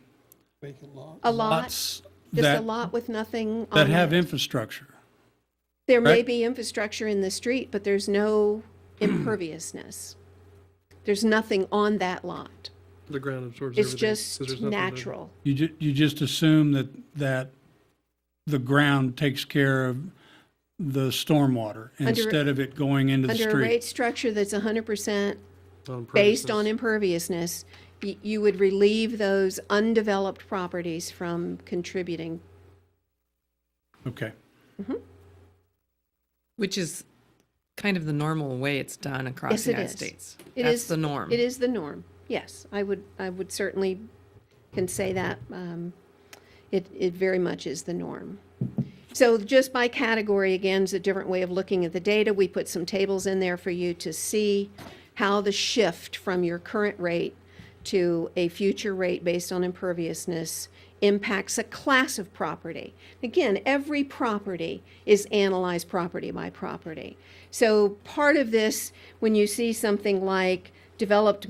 A lot, lots just that, a lot with nothing that on have it. infrastructure. There may right? be infrastructure in the street, but there's no imperviousness. There's nothing on that lot. The ground absorbs It's everything. 'cause just there's nothing to- natural. You just assume that the ground takes care of the stormwater instead of it going into the Under a street. rate structure that's 100% on based purposes. on imperviousness, you would relieve those undeveloped properties from contributing. Okay. Which is kind of the normal way it's done across Yes, the it United is. States. It That's is the norm. It is the norm. Yes, I would certainly can say that. It very much is the norm. So just by category, again, is a different way of looking at the data. We put some tables in there for you to see how the shift from your current rate to a future rate based on imperviousness impacts a class of property. Again, every property is analyzed property by property. So part of this, when you see something like developed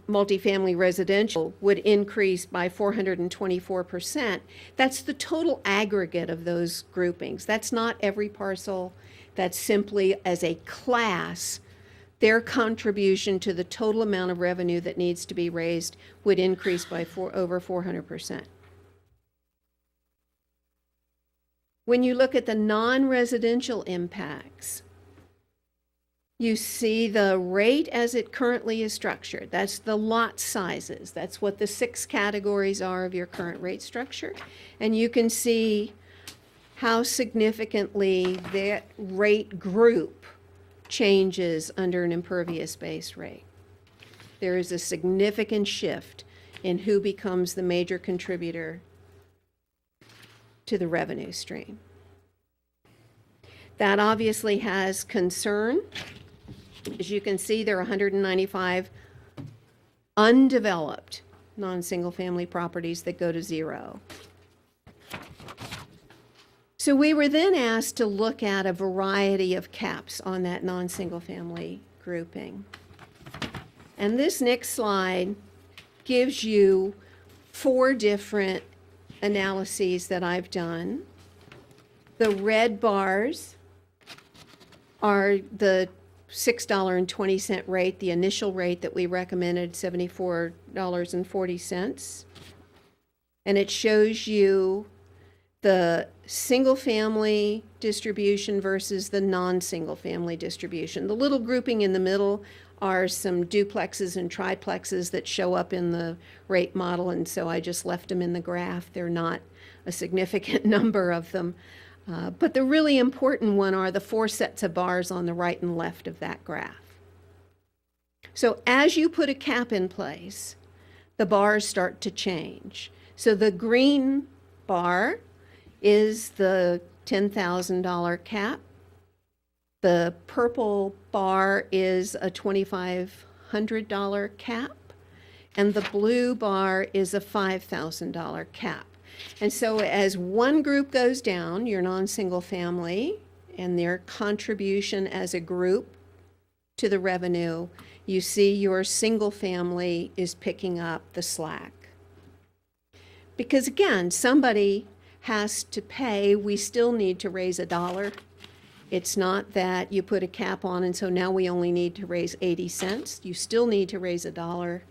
multifamily residential would increase by 424%, that's the total aggregate of those groupings. That's not every parcel. That's simply as a class, their contribution to the total amount of revenue that needs to be raised would increase by over 400%. When you look at the non-residential impacts, you see the rate as it currently is structured. That's the lot sizes. That's what the 6 categories are of your current rate structure. And you can see how significantly that rate group changes under an impervious-based rate. There is a significant shift in who becomes the major contributor to the revenue stream. That obviously has concern. As you can see, there are 195 undeveloped non-single-family properties that go to zero. So we were then asked to look at a variety of caps on that non-single-family grouping. And this next slide gives you 4 different analyses that I've done. The red bars are the $6.20 rate, the initial rate that we recommended, $74.40. And it shows you the single-family distribution versus the non-single-family distribution. The little grouping in the middle are some duplexes and triplexes that show up in the rate model, and so I just left them in the graph. They're not a significant number of them. But the really important one are the 4 sets of bars on the right and left of that graph. So as you put a cap in place, the bars start to change. So the green bar is the $10,000 cap. The purple bar is a $2,500 cap. And the blue bar is a $5,000 cap. And so as one group goes down, your non-single family, and their contribution as a group to the revenue, you see your single family is picking up the slack. Because again, somebody has to pay. We still need to raise $1 It's not that you put a cap on and so now we only need to raise 80 cents. You still need to raise $1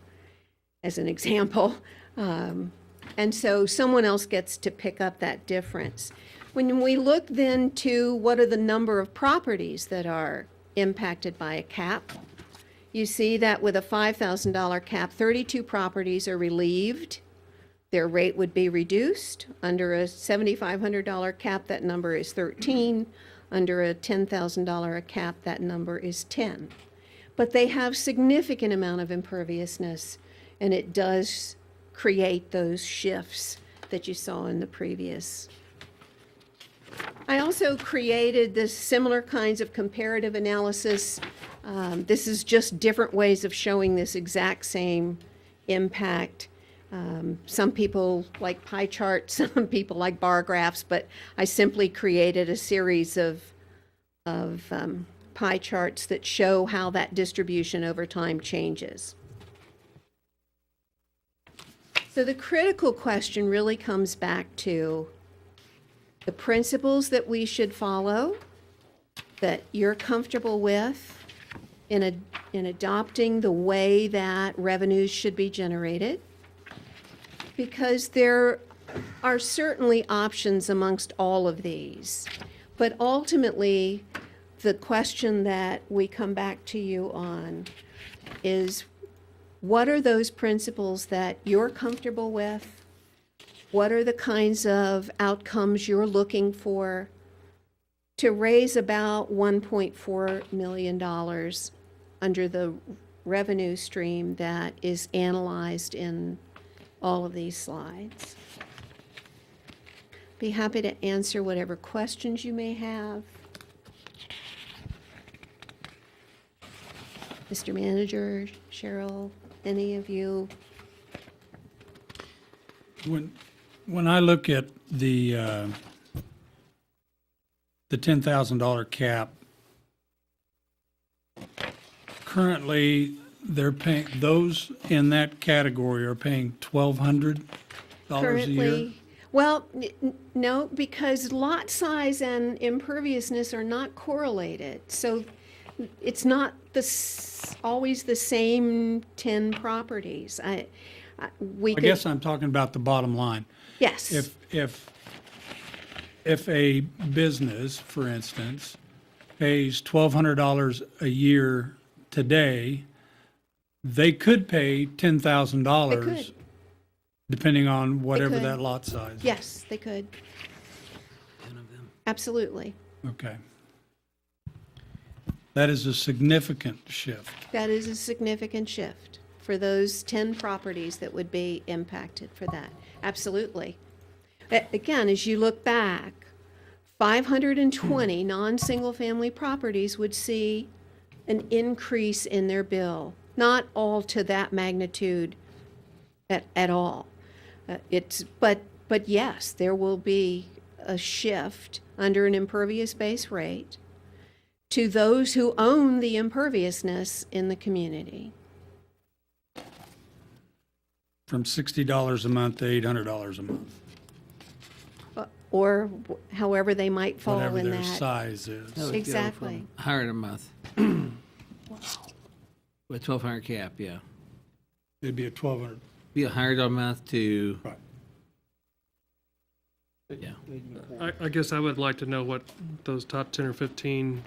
as an example. And so someone else gets to pick up that difference. When we look then to what are the number of properties that are impacted by a cap, you see that with a $5,000 cap, 32 properties are relieved. Their rate would be reduced. Under a $7,500 cap, that number is 13. Under a $10,000 cap, that number is 10. But they have significant amount of imperviousness, and it does create those shifts that you saw in the previous. I also created this similar kinds of comparative analysis. This is just different ways of showing this exact same impact. Some people like pie charts, some people like bar graphs, but I simply created a series of pie charts that show how that distribution over time changes. So the critical question really comes back to the principles that we should follow, that you're comfortable with in adopting the way that revenues should be generated, because there are certainly options amongst all of these. But ultimately, the question that we come back to you on is, what are those principles that you're comfortable with? What are the kinds of outcomes you're looking for to raise about $1.4 million under the revenue stream that is analyzed in all of these slides? Be happy to answer whatever questions you may have. Mr. Manager, Cheryl, any of you? When I look at the $10,000 cap, currently they're paying, those in that category are paying $1,200 a year? Well, no, because lot size and imperviousness are not correlated. So it's not always the same 10 properties. I guess I'm talking about the bottom line. Yes. If a business, for instance, pays $1,200 a year today, they could pay $10,000 depending on whatever that lot size is. Yes, they could. Absolutely. Okay. That is a significant shift. That is a significant shift for those 10 properties that would be impacted for that. Absolutely. Again, as you look back, 520 non-single family properties would see an increase in their bill. Not all to that magnitude at all. But yes, there will be a shift under an impervious base rate to those who own the imperviousness in the community. From $60 a month to $800 a month. Or however they might fall Whatever in their that. size is. That would go Exactly. from $100 a month. With 1,200 cap, yeah. It'd be a $1,200. Be $100 a month to, Right. yeah. I guess I would like to know what those top 10 or 15,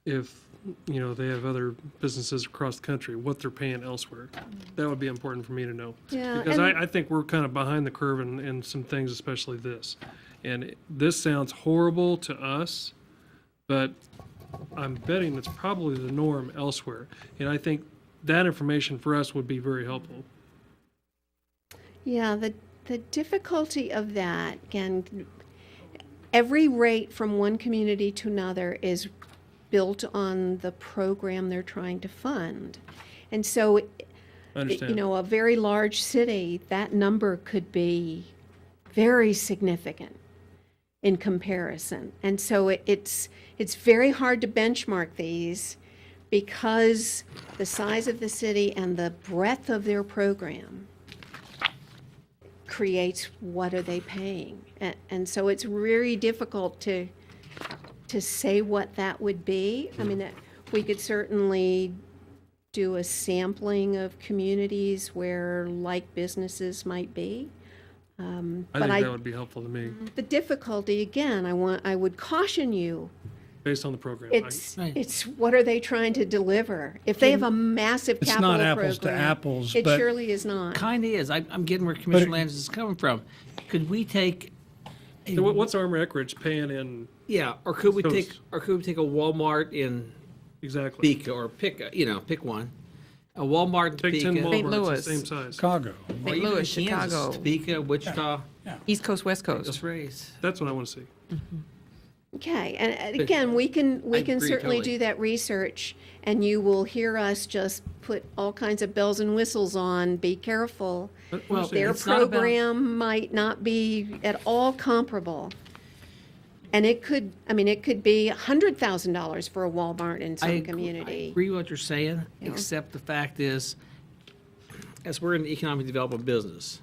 if, you know, they have other businesses across the country, what they're paying elsewhere. That would be important for me to know. Yeah, Because and- I think we're kind of behind the curve in some things, especially this. And this sounds horrible to us, but I'm betting it's probably the norm elsewhere. And I think that information for us would be very helpful. Yeah, the difficulty of that, again, every rate from one community to another is built on the program they're trying to fund. And so, Understand. you know, a very large city, that number could be very significant in comparison. And so it's very hard to benchmark these because the size of the city and the breadth of their program creates what are they paying. And so it's really difficult to to say what that would be. I mean, that, we could certainly do a sampling of communities where like businesses might be. I But think that would be helpful to me, the difficulty, again, I would caution you, based on the program. it's what are they trying to deliver? If they have a massive It's capital not program. apples to apples, It but surely is not. Kind of is. I'm getting where Commissioner Landis is coming from. Could we take, So what's Armor Eckridge paying in or could we So- take a Walmart in exactly? Topeka, or pick one, a Walmart in Take 10 Topeka, St. Walmarts Louis. the same size. Chicago. or St. even Louis, in Kansas, Chicago. Topeka, Wichita. East Coast, West Coast. Let's raise. That's what I want to see. Okay, and again, we can agree certainly totally. do that research, and you will hear us just put all kinds of bells and whistles on, be careful. Well, Their it's not about- program might not be at all comparable. And it could be $100,000 for a Walmart in I some agree- I community. agree with what you're saying, Yeah. except the fact is, as we're in the economic development business,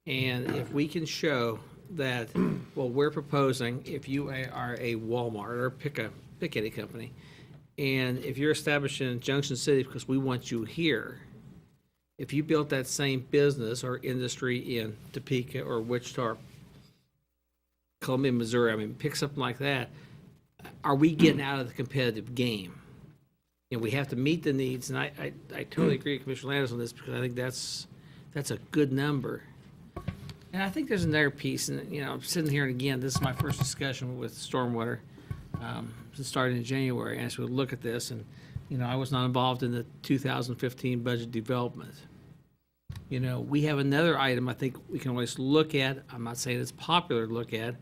and if we can show that, well, we're proposing, if you are a Walmart or pick any company, and if you're established in Junction City because we want you here, if you built that same business or industry in Topeka or Wichita, or Columbia, Missouri, I mean, pick something like that, are we getting out of the competitive game? And we have to meet the needs, and I totally agree with Commissioner Landis on this, because I think that's a good number. And I think there's another piece, and, I'm sitting here, and again, this is my first discussion with stormwater, since starting in January, and as we look at this, and, I was not involved in the 2015 budget development. We have another item I think we can always look at, I'm not saying it's popular to look at,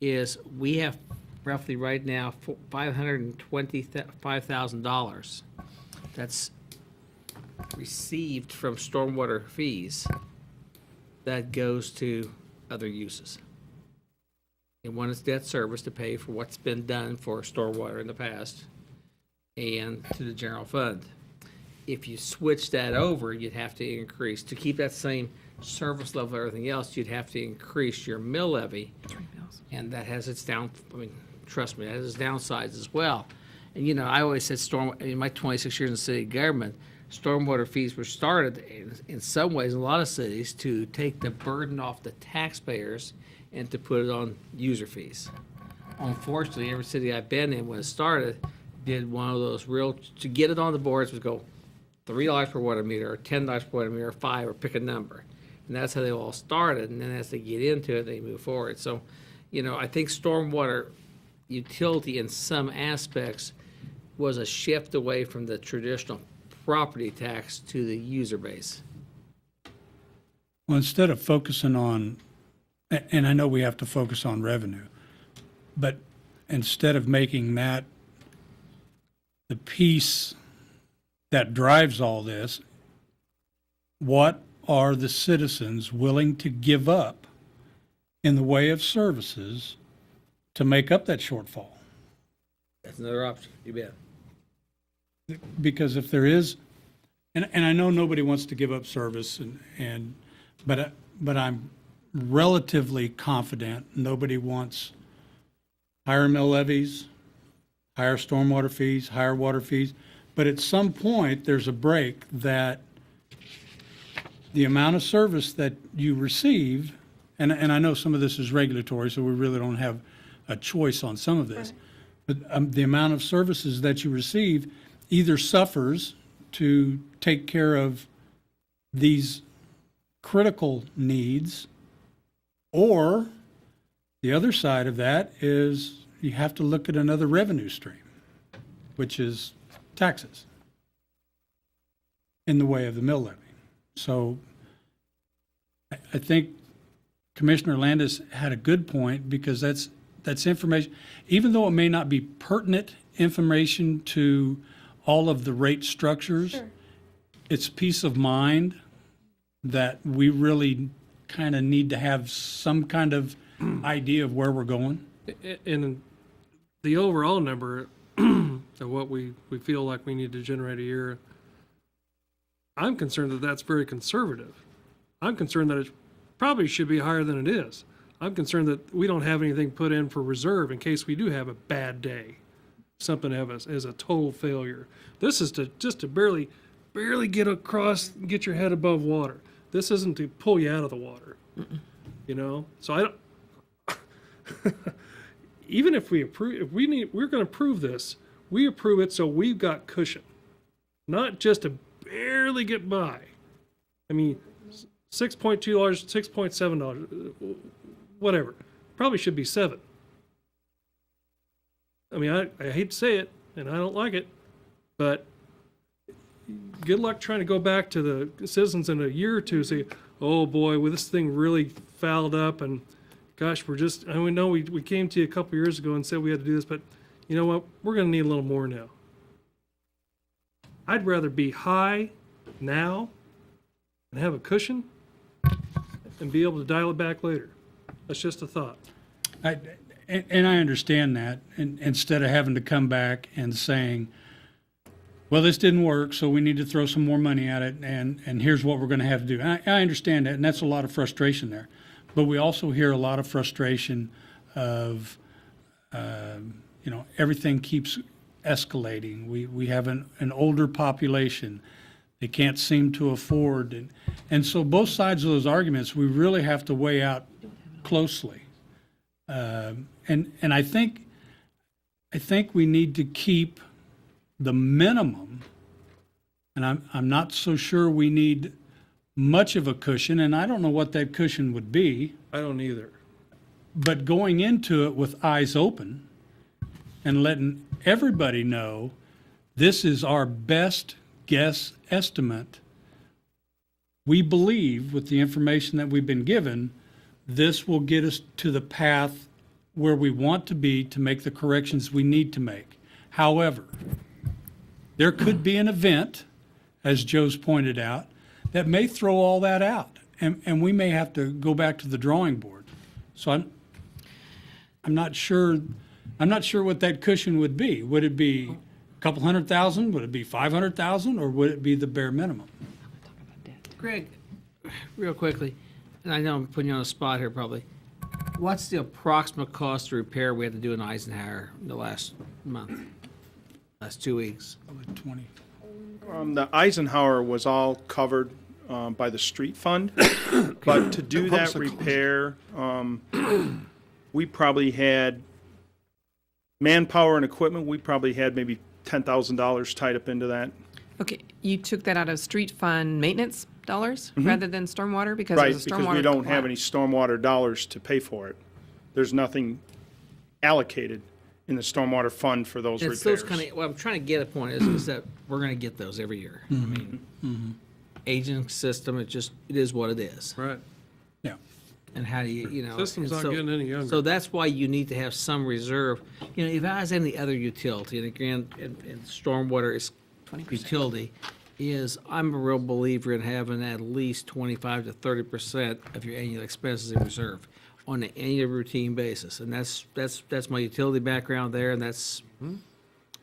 is we have roughly right now $525,000 that's received from stormwater fees that goes to other uses. And one is debt service to pay for what's been done for stormwater in the past, and to the general fund. If you switch that over, you'd have to increase, to keep that same service level, everything else, you'd have to increase your mill levy. And that has its trust me, that has its downsides as well. And, I always said in my 26 years in city government, stormwater fees were started in some ways, in a lot of cities, to take the burden off the taxpayers and to put it on user fees. Unfortunately, every city I've been in when it started did one of those to get it on the boards would go $3 per water meter, or $10 per water meter, or $5, or pick a number. And that's how they all started, and then as they get into it, they move forward. So, I think stormwater utility in some aspects was a shift away from the traditional property tax to the user base. Well, instead of focusing on, and I know we have to focus on revenue, but instead of making that the piece that drives all this, what are the citizens willing to give up in the way of services to make up that shortfall? That's another option, you bet. Because if there is, and I know nobody wants to give up service, but I'm relatively confident nobody wants higher mill levies, higher stormwater fees, higher water fees. But at some point, there's a break that the amount of service that you receive, and I know some of this is regulatory, so we really don't have a choice on some of this, but the amount of services that you receive either suffers to take care of these critical needs, or the other side of that is you have to look at another revenue stream, which is taxes in the way of the mill levy. So I think Commissioner Landis had a good point, because that's information, even though it may not be pertinent information to all of the rate structures, Sure. It's peace of mind that we really kind of need to have some kind of idea of where we're going. And the overall number of what we feel like we need to generate a year, I'm concerned that that's very conservative. I'm concerned that it probably should be higher than it is. I'm concerned that we don't have anything put in for reserve in case we do have a bad day. Something as a total failure. This is just to barely get across, get your head above water. This isn't to pull you out of the water. You know? So I don't, even if we approve, we're going to approve this, we approve it so we've got cushion. Not just to barely get by. I mean, $6.2, $6.7, whatever. Probably should be $7. I mean, I hate to say it, and I don't like it, but good luck trying to go back to the citizens in a year or two and say, oh boy, well, this thing really fouled up, and gosh, I know we came to you a couple years ago and said we had to do this, but you know what? We're going to need a little more now. I'd rather be high now and have a cushion and be able to dial it back later. That's just a thought. And I understand that, and instead of having to come back and saying, well, this didn't work, so we need to throw some more money at it, and here's what we're going to have to do. And I understand that, and that's a lot of frustration there. But we also hear a lot of frustration of, everything keeps escalating. We have an older population. They can't seem to afford. And so both sides of those arguments, we really have to weigh out closely. And I think we need to keep the minimum, and I'm not so sure we need much of a cushion, and I don't know what that cushion would be. I don't either. But going into it with eyes open and letting everybody know this is our best guess estimate. We believe, with the information that we've been given, this will get us to the path where we want to be to make the corrections we need to make. However, there could be an event, as Joe's pointed out, that may throw all that out, and we may have to go back to the drawing board. So I'm not sure what that cushion would be. Would it be a couple $100,000? Would it be $500,000? Or would it be the bare minimum? Greg, real quickly, and I know I'm putting you on the spot here probably. What's the approximate cost to repair we had to do in Eisenhower in the last month, last 2 weeks? Probably 20. The Eisenhower was all covered by the street fund, but to do that repair, we probably had manpower and equipment. We probably had maybe $10,000 tied up into that. Okay, you took that out of street fund maintenance dollars rather than stormwater because Right, it was a stormwater. because we don't have lot. any stormwater dollars to pay for it. There's nothing allocated in the stormwater fund for those It's repairs. those kind of, what I'm trying to get at point is that we're going to get those every year. I mean, aging system, it is what it is. Right. Yeah. And how do you know? System's and not getting any younger. So that's why you need to have some reserve. You know, if I was any other utility, and again, and stormwater is 20%. utility, is I'm a real believer in having at least 25 to 30% of your annual expenses in reserve on an annual routine basis. And that's my utility background there, and that's,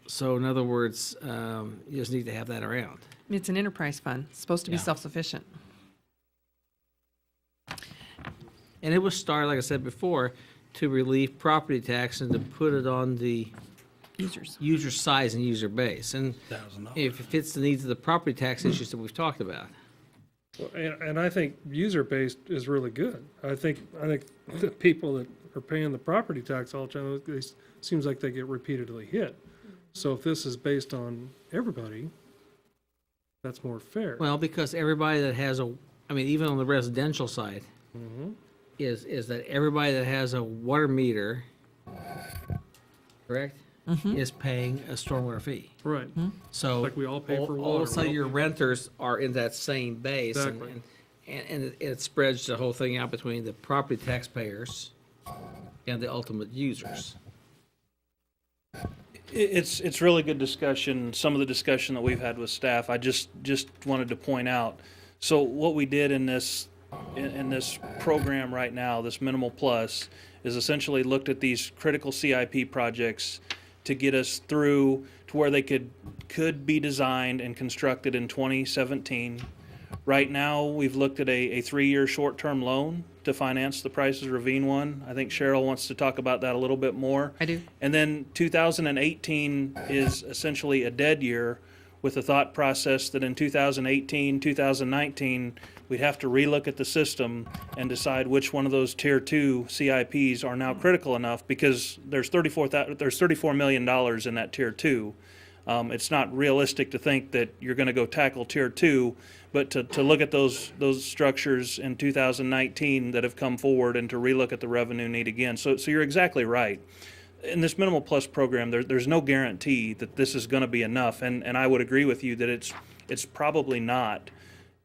so in other words, you just need to have that around. It's an enterprise fund. It's supposed to be Yeah. self-sufficient. And it was started, like I said before, to relieve property tax and to put it on the Users. user size and user base. And if it fits the needs of the property tax issues that we've talked about. Well, and I think user-based is really good. I think the people that are paying the property tax all the time, it seems like they get repeatedly hit. So if this is based on everybody, that's more fair. Well, because everybody that has even on the residential side, is that everybody that has a water meter, correct, is paying a stormwater fee. Right. So Like we all pay for all of water. a sudden, your renters are in that same base, Exactly. and it spreads the whole thing out between the property taxpayers and the ultimate users. It's really good discussion, some of the discussion that we've had with staff. I just wanted to point out, so what we did in this program right now, this Minimal Plus, is essentially looked at these critical CIP projects to get us through to where they could be designed and constructed in 2017, Right now, we've looked at a 3-year short-term loan to finance the Prices Ravine one. I think Cheryl wants to talk about that a little bit more. I do. And then 2018 is essentially a dead year with the thought process that in 2018, 2019, we'd have to relook at the system and decide which one of those Tier 2 CIPs are now critical enough, because there's $34 million in that Tier 2. It's not realistic to think that you're going to go tackle Tier 2, but to look at those structures in 2019 that have come forward and to relook at the revenue need again. So you're exactly right. In this Minimal Plus program, there's no guarantee that this is going to be enough, and I would agree with you that it's probably not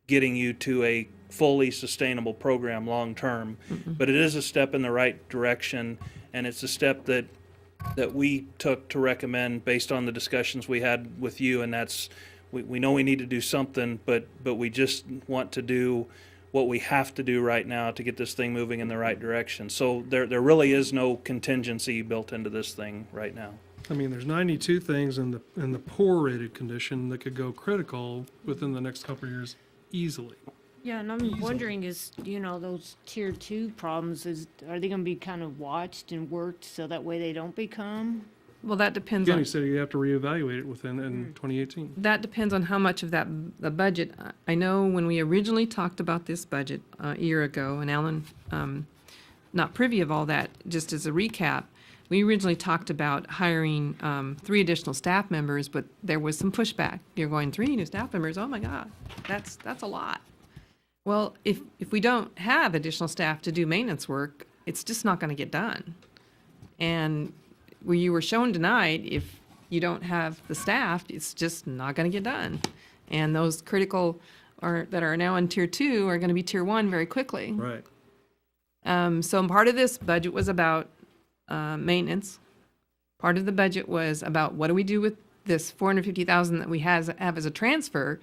getting you to a fully sustainable program long term, but it is a step in the right direction, and it's a step that we took to recommend based on the discussions we had with you, and that's we know we need to do something, but we just want to do what we have to do right now to get this thing moving in the right direction. So there really is no contingency built into this thing right now. I mean, there's 92 things in the poor rated condition that could go critical within the next couple of years easily. Yeah, and I'm wondering is, those tier 2 problems, are they gonna be kind of watched and worked so that way they don't become? Well, that depends Again, on, he said you have to reevaluate it within in 2018. that depends on how much of the budget. I know when we originally talked about this budget a year ago, and Alan, not privy of all that, just as a recap, we originally talked about hiring 3 additional staff members, but there was some pushback. You're going, 3 new staff members? Oh my God, that's a lot. Well, if we don't have additional staff to do maintenance work, it's just not going to get done. And where you were shown tonight, if you don't have the staff, it's just not going to get done. And those critical that are now in Tier 2 are going to be Tier 1 very quickly. Right. So part of this budget was about maintenance. Part of the budget was about what do we do with this $450,000 that we have as a transfer.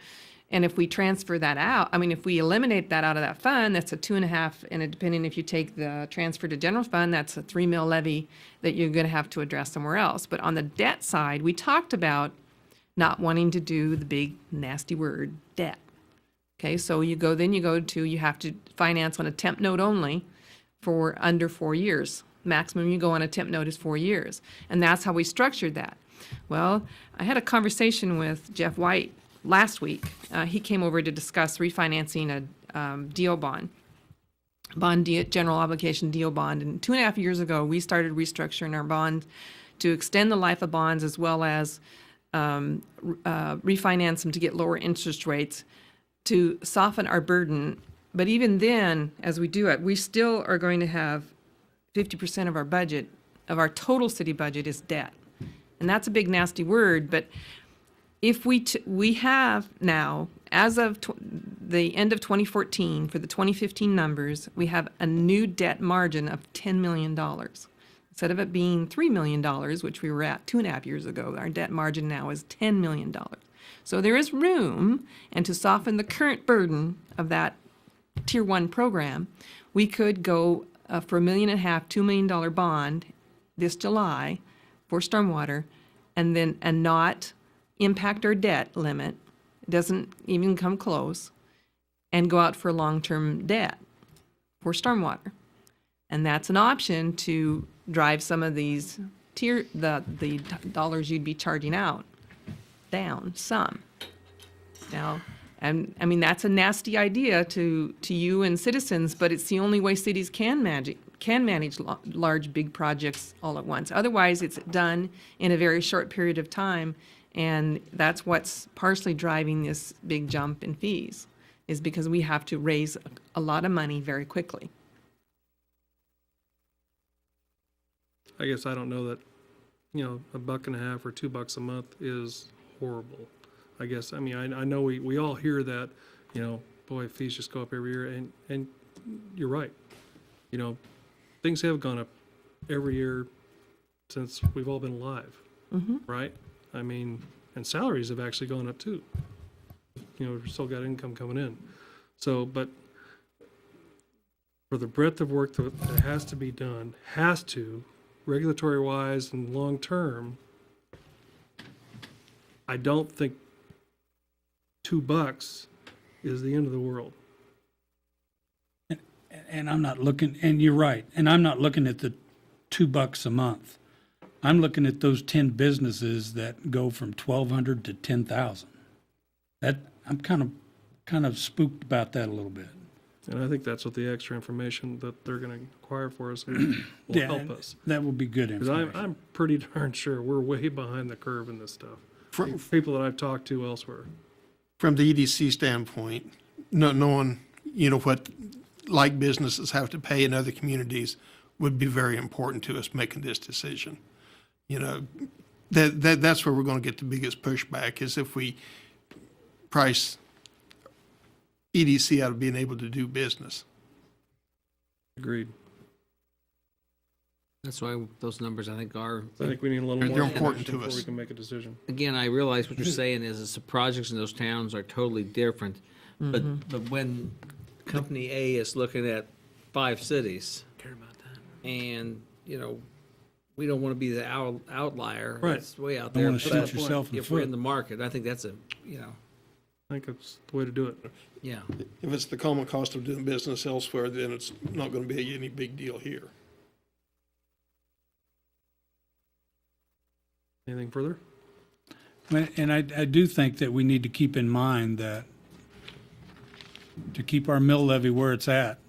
And if we transfer that out, if we eliminate that out of that fund, that's a 2.5, and depending if you take the transfer to general fund, that's a $3 million levy that you're going to have to address somewhere else. But on the debt side, we talked about not wanting to do the big nasty word debt. Okay, so you have to finance on a temp note only for under 4 years. Maximum you go on a temp note is 4 years, and that's how we structured that. Well, I had a conversation with Jeff White last week. He came over to discuss refinancing a deal bond, general obligation deal bond. And 2.5 years ago, we started restructuring our bond to extend the life of bonds as well as refinance them to get lower interest rates to soften our burden. But even then, as we do it, we still are going to have 50% of our budget, of our total city budget, is debt. And that's a big nasty word, but if we have now, as of the end of 2014, for the 2015 numbers, we have a new debt margin of $10 million. Instead of it being $3 million, which we were at 2.5 years ago, our debt margin now is $10 million. So there is room, and to soften the current burden of that Tier 1 program, we could go for $1.5 million, $2 million bond this July for stormwater, and not impact our debt limit, it doesn't even come close, and go out for long-term debt for stormwater. And that's an option to drive some of these the dollars you'd be charging out down some. Now, that's a nasty idea to you and citizens, but it's the only way cities can manage large, big projects all at once. Otherwise, it's done in a very short period of time. And that's what's partially driving this big jump in fees, is because we have to raise a lot of money very quickly. I guess I don't know that, $1.50 or $2 a month is horrible. I guess, I know we all hear that, boy, fees just go up every year, and you're right. Things have gone up every year since we've all been alive, right? And salaries have actually gone up too. We've still got income coming in. So, but for the breadth of work that has to be done, regulatory wise and long term, I don't think $2 is the end of the world. And I'm not looking, and you're right, and I'm not looking at the $2 a month. I'm looking at those 10 businesses that go from 1,200 to 10,000. That, I'm kind of spooked about that a little bit. And I think that's what the extra information that they're going to acquire for us will Yeah, help us. That will be good Because information. I'm pretty darn sure we're way behind the curve in this stuff. From, People that I've talked to elsewhere. from the EDC standpoint, knowing, what like businesses have to pay in other communities would be very important to us making this decision. That's where we're going to get the biggest pushback, is if we price EDC out of being able to do business. Agreed. That's why those numbers, I think, are, I think we need a little They're more important information to before us. we can make a decision. again, I realize what you're saying is the projects in those towns are totally different. But when Company A is looking at 5 cities. Care about that. And, we don't want to be the outlier. Right. That's way out Don't there. wanna shoot But yourself in the if we're foot. in the market, I think that's I think it's the way to do it. yeah. If it's the common cost of doing business elsewhere, then it's not going to be any big deal here. Anything further? And I do think that we need to keep in mind that to keep our mill levy where it's at,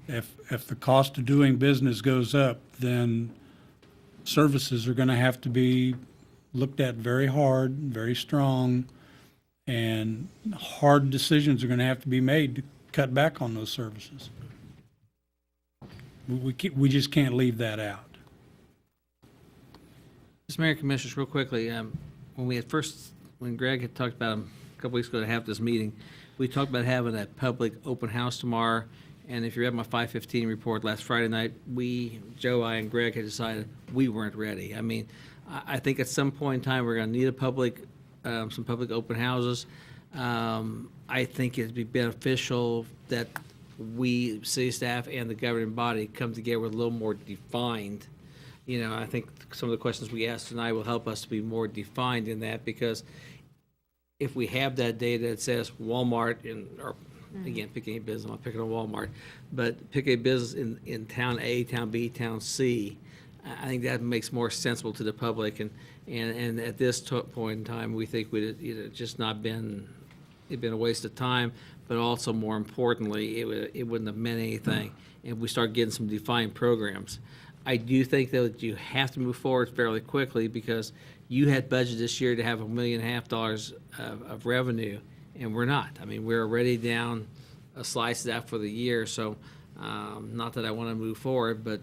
if the cost of doing business goes up, then services are going to have to be looked at very hard, very strong, and hard decisions are going to have to be made to cut back on those services. We just can't leave that out. Mr. Mayor, Commissioners, real quickly, when Greg had talked about a couple weeks ago to have this meeting, we talked about having a public open house tomorrow. And if you read my 5:15 report last Friday night, Joe, I, and Greg had decided we weren't ready. I mean, I think at some point in time, we're going to need some public open houses. I think it'd be beneficial that we, city staff and the governing body, come together with a little more defined. I think some of the questions we asked tonight will help us to be more defined in that, because if we have that data that says Walmart or again, pick any business, I'm not picking on Walmart, but pick a business in town A, town B, town C, I think that makes more sensible to the public. And at this point in time, we think it'd just not been, it'd been a waste of time, but also more importantly, it wouldn't have meant anything. And we start getting some defined programs. I do think though that you have to move forward fairly quickly, because you had budgeted this year to have $1.5 million of revenue, and we're not. I mean, we're already down a slice of that for the year. So, not that I want to move forward, but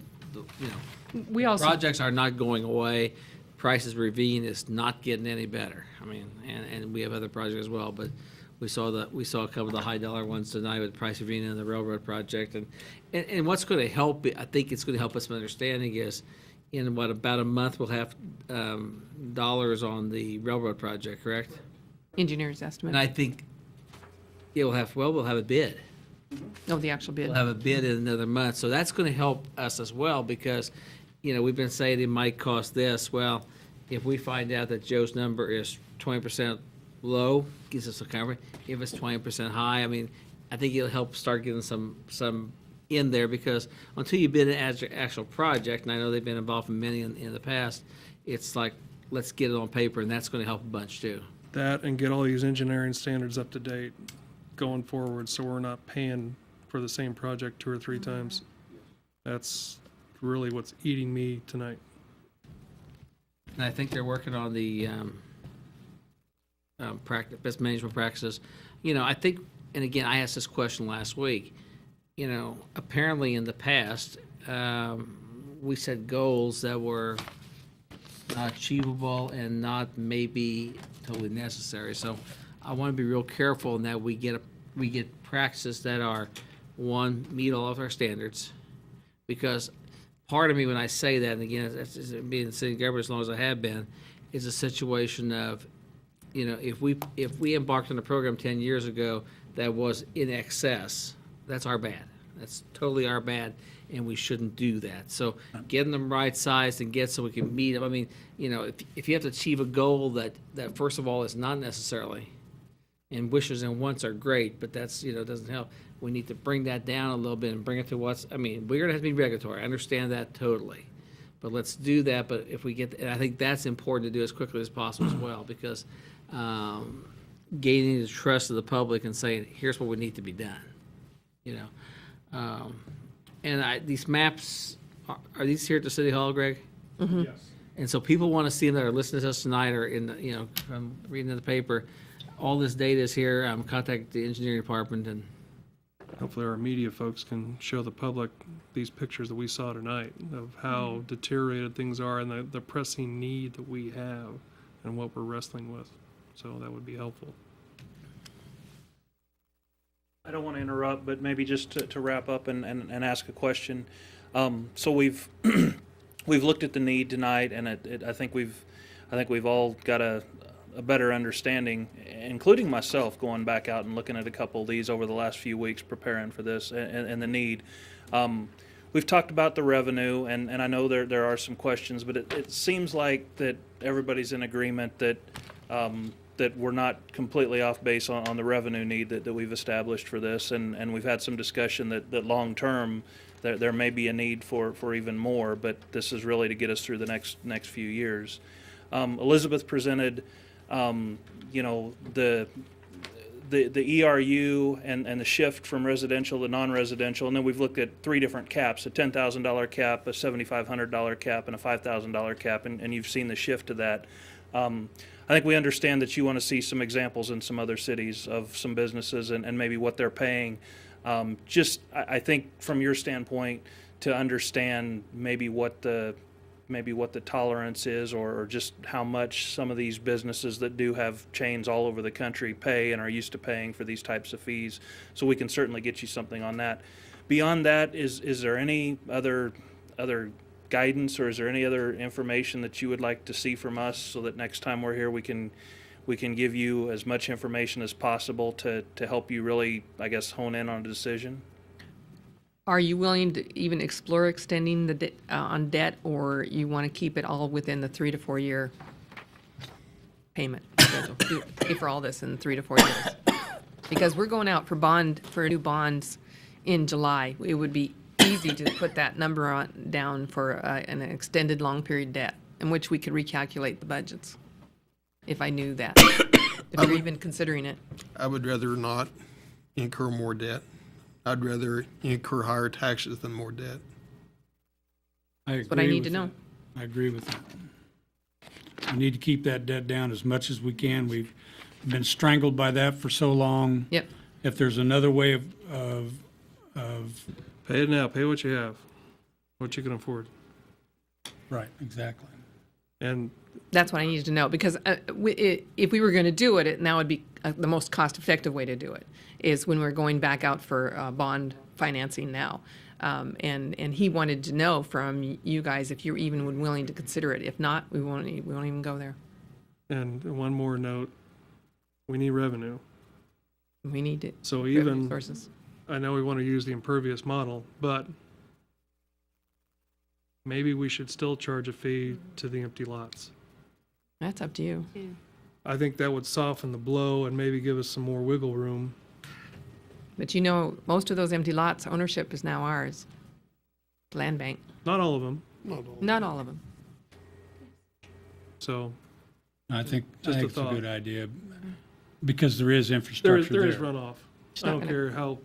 We also, projects are not going away. Prices Ravine is not getting any better. I mean, and we have other projects as well, but we saw a couple of the high dollar ones tonight with Price Ravine and the railroad project. And what's going to help, I think it's going to help us understanding is, in about a month, we'll have dollars on the railroad project, correct? engineer's estimate. And I think we'll have a bid. Oh, the actual bid. We'll have a bid in another month. So that's going to help us as well, because, we've been saying it might cost this. Well, if we find out that Joe's number is 20% low, gives us a cover. If it's 20% high, I mean, I think it'll help start getting some in there, because until you bid an actual project, and I know they've been involved in many in the past, it's like, let's get it on paper, and that's going to help a bunch too. That and get all these engineering standards up to date going forward, so we're not paying for the same project 2 or 3 times. That's really what's eating me tonight. And I think they're working on the best management practices. I think, and again, I asked this question last week. Apparently in the past, we set goals that were not achievable and not maybe totally necessary. So I want to be real careful in that we get practices that are, one, meet all of our standards, because part of me when I say that, and again, it's being in city government as long as I have been, is a situation of, if we embarked on a program 10 years ago that was in excess, that's our bad. That's totally our bad, and we shouldn't do that. So getting them right sized and so we can meet them. I mean, if you have to achieve a goal that first of all is not necessarily And wishes and wants are great, but that's, doesn't help. We need to bring that down a little bit and bring it to we're gonna have to be regulatory. I understand that totally. But let's do that, but if we get, and I think that's important to do as quickly as possible as well, because gaining the trust of the public and saying, here's what would need to be done, And these maps, are these here at the City Hall, Greg? Yes. And so people want to see them that are listening to us tonight or from reading in the paper. All this data is here. Contact the engineering department and. Hopefully our media folks can show the public these pictures that we saw tonight of how deteriorated things are and the pressing need that we have and what we're wrestling with. So that would be helpful. I don't want to interrupt, but maybe just to wrap up and ask a question. So we've we've looked at the need tonight, and I think we've all got a better understanding, including myself, going back out and looking at a couple of these over the last few weeks, preparing for this and the need. We've talked about the revenue, and I know there are some questions, but it seems like that everybody's in agreement that that we're not completely off base on the revenue need that we've established for this, and we've had some discussion that long term there may be a need for even more, but this is really to get us through the next few years. Elizabeth presented, the ERU and the shift from residential to non-residential, and then we've looked at 3 different caps: a $10,000 cap, a $7,500 cap, and a $5,000 cap, and you've seen the shift to that. I think we understand that you want to see some examples in some other cities of some businesses and maybe what they're paying. I think from your standpoint, to understand maybe what the tolerance is, or just how much some of these businesses that do have chains all over the country pay and are used to paying for these types of fees. So we can certainly get you something on that. Beyond that, is there any other guidance, or is there any other information that you would like to see from us, so that next time we're here we can give you as much information as possible to help you really, I guess, hone in on a decision? Are you willing to even explore extending the on debt, or you want to keep it all within the 3 to 4 year payment schedule? Pay for all this in 3 to 4 years, because we're going out for new bonds in July. It would be easy to put that number down for an extended long period debt, in which we could recalculate the budgets. If I knew that, if you're even considering it. I would rather not incur more debt. I'd rather incur higher taxes than more debt. That's what I need to know. I agree with that. We need to keep that debt down as much as we can. We've been strangled by that for so long. Yep. If there's another way of Pay it now. Pay what you have, what you can afford. right, exactly. And That's what I needed to know, because if we were going to do it, now would be the most cost-effective way to do it, is when we're going back out for bond financing now. And he wanted to know from you guys if you're even willing to consider it. If not, we won't even go there. and one more note, we need revenue. We need it. So revenue even, sources. I know we want to use the impervious model, but maybe we should still charge a fee to the empty lots. That's up to you. I think that would soften the blow and maybe give us some more wiggle room. But most of those empty lots, ownership is now ours. Land bank. Not all of them, Not all of them. so I think Just a it's a thought. good idea, because there is there infrastructure there. is runoff. I not don't gonna- care how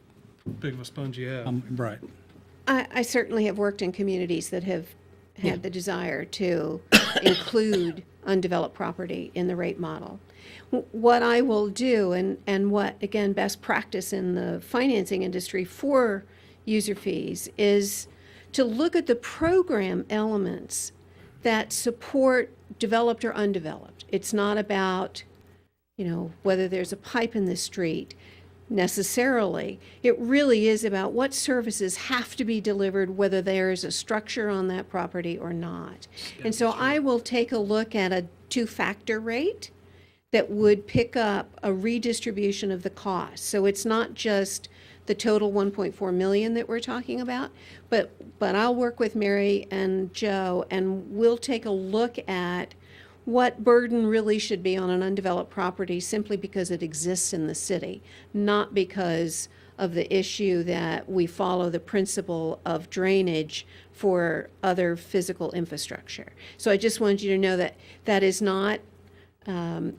big of a sponge you have. Right. I certainly have worked in communities that have had the desire to include undeveloped property in the rate model. What I will do, and what, again, best practice in the financing industry for user fees, is to look at the program elements that support developed or undeveloped. It's not about, whether there's a pipe in the street necessarily. It really is about what services have to be delivered, whether there is a structure on that property or not. And so I will take a look at a 2-factor rate that would pick up a redistribution of the cost. So it's not just the total 1.4 million that we're talking about, but I'll work with Mary and Joe, and we'll take a look at what burden really should be on an undeveloped property simply because it exists in the city, not because of the issue that we follow the principle of drainage for other physical infrastructure. So I just wanted you to know that that is not,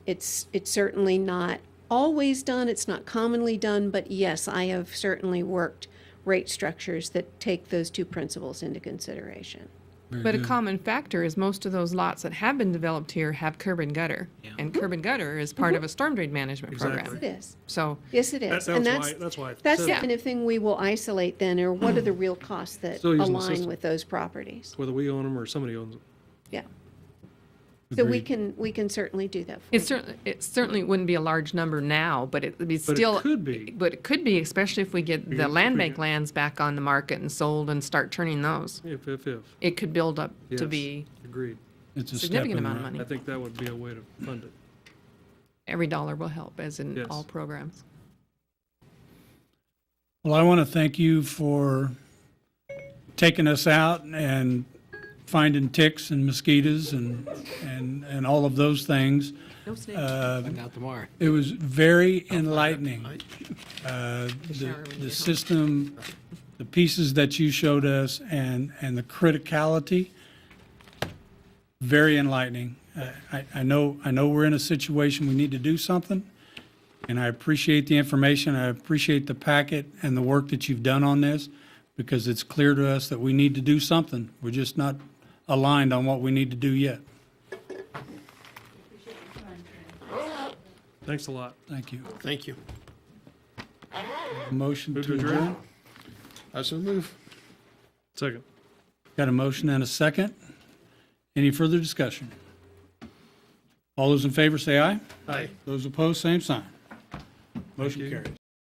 it's certainly not always done, it's not commonly done, but yes, I have certainly worked rate structures that take those two principles into consideration. But a common factor is most of those lots that have been developed here have curb and gutter. And curb and gutter is part of a storm drain management program. It is. So, Yes, it is. And that's why. that's the kind of thing we will isolate then, or what are the real costs that Still using the align system. with those properties? Whether we own them or somebody owns them. Yeah. So we Agreed. can certainly do that for it you. certainly wouldn't be a large number now, but it would be But it still. could be. But it could be, especially if we get the If land we bank get- lands back on the market and sold and start turning those. If. It could build up to Yes. be Agreed. It's a step significant in the amount of right- money. I think that would be a way to fund it. Every dollar will help, as in Yes. all programs. Well, I want to thank you for taking us out and finding ticks and mosquitoes and all of those things. No snakes. Not tomorrow. It was very enlightening. Shower when you The get home. system, the pieces that you showed us and the criticality, very enlightening. I know we're in a situation we need to do something, and I appreciate the information. I appreciate the packet and the work that you've done on this, because it's clear to us that we need to do something. We're just not aligned on what we need to do yet. Thanks a lot. Thank you. Thank you. Motion Move to to adjourn. adjourn. I so move. Second. Got a motion and a second. Any further discussion? All those in favor say aye. Aye. Those opposed, same sign. Motion you. carries.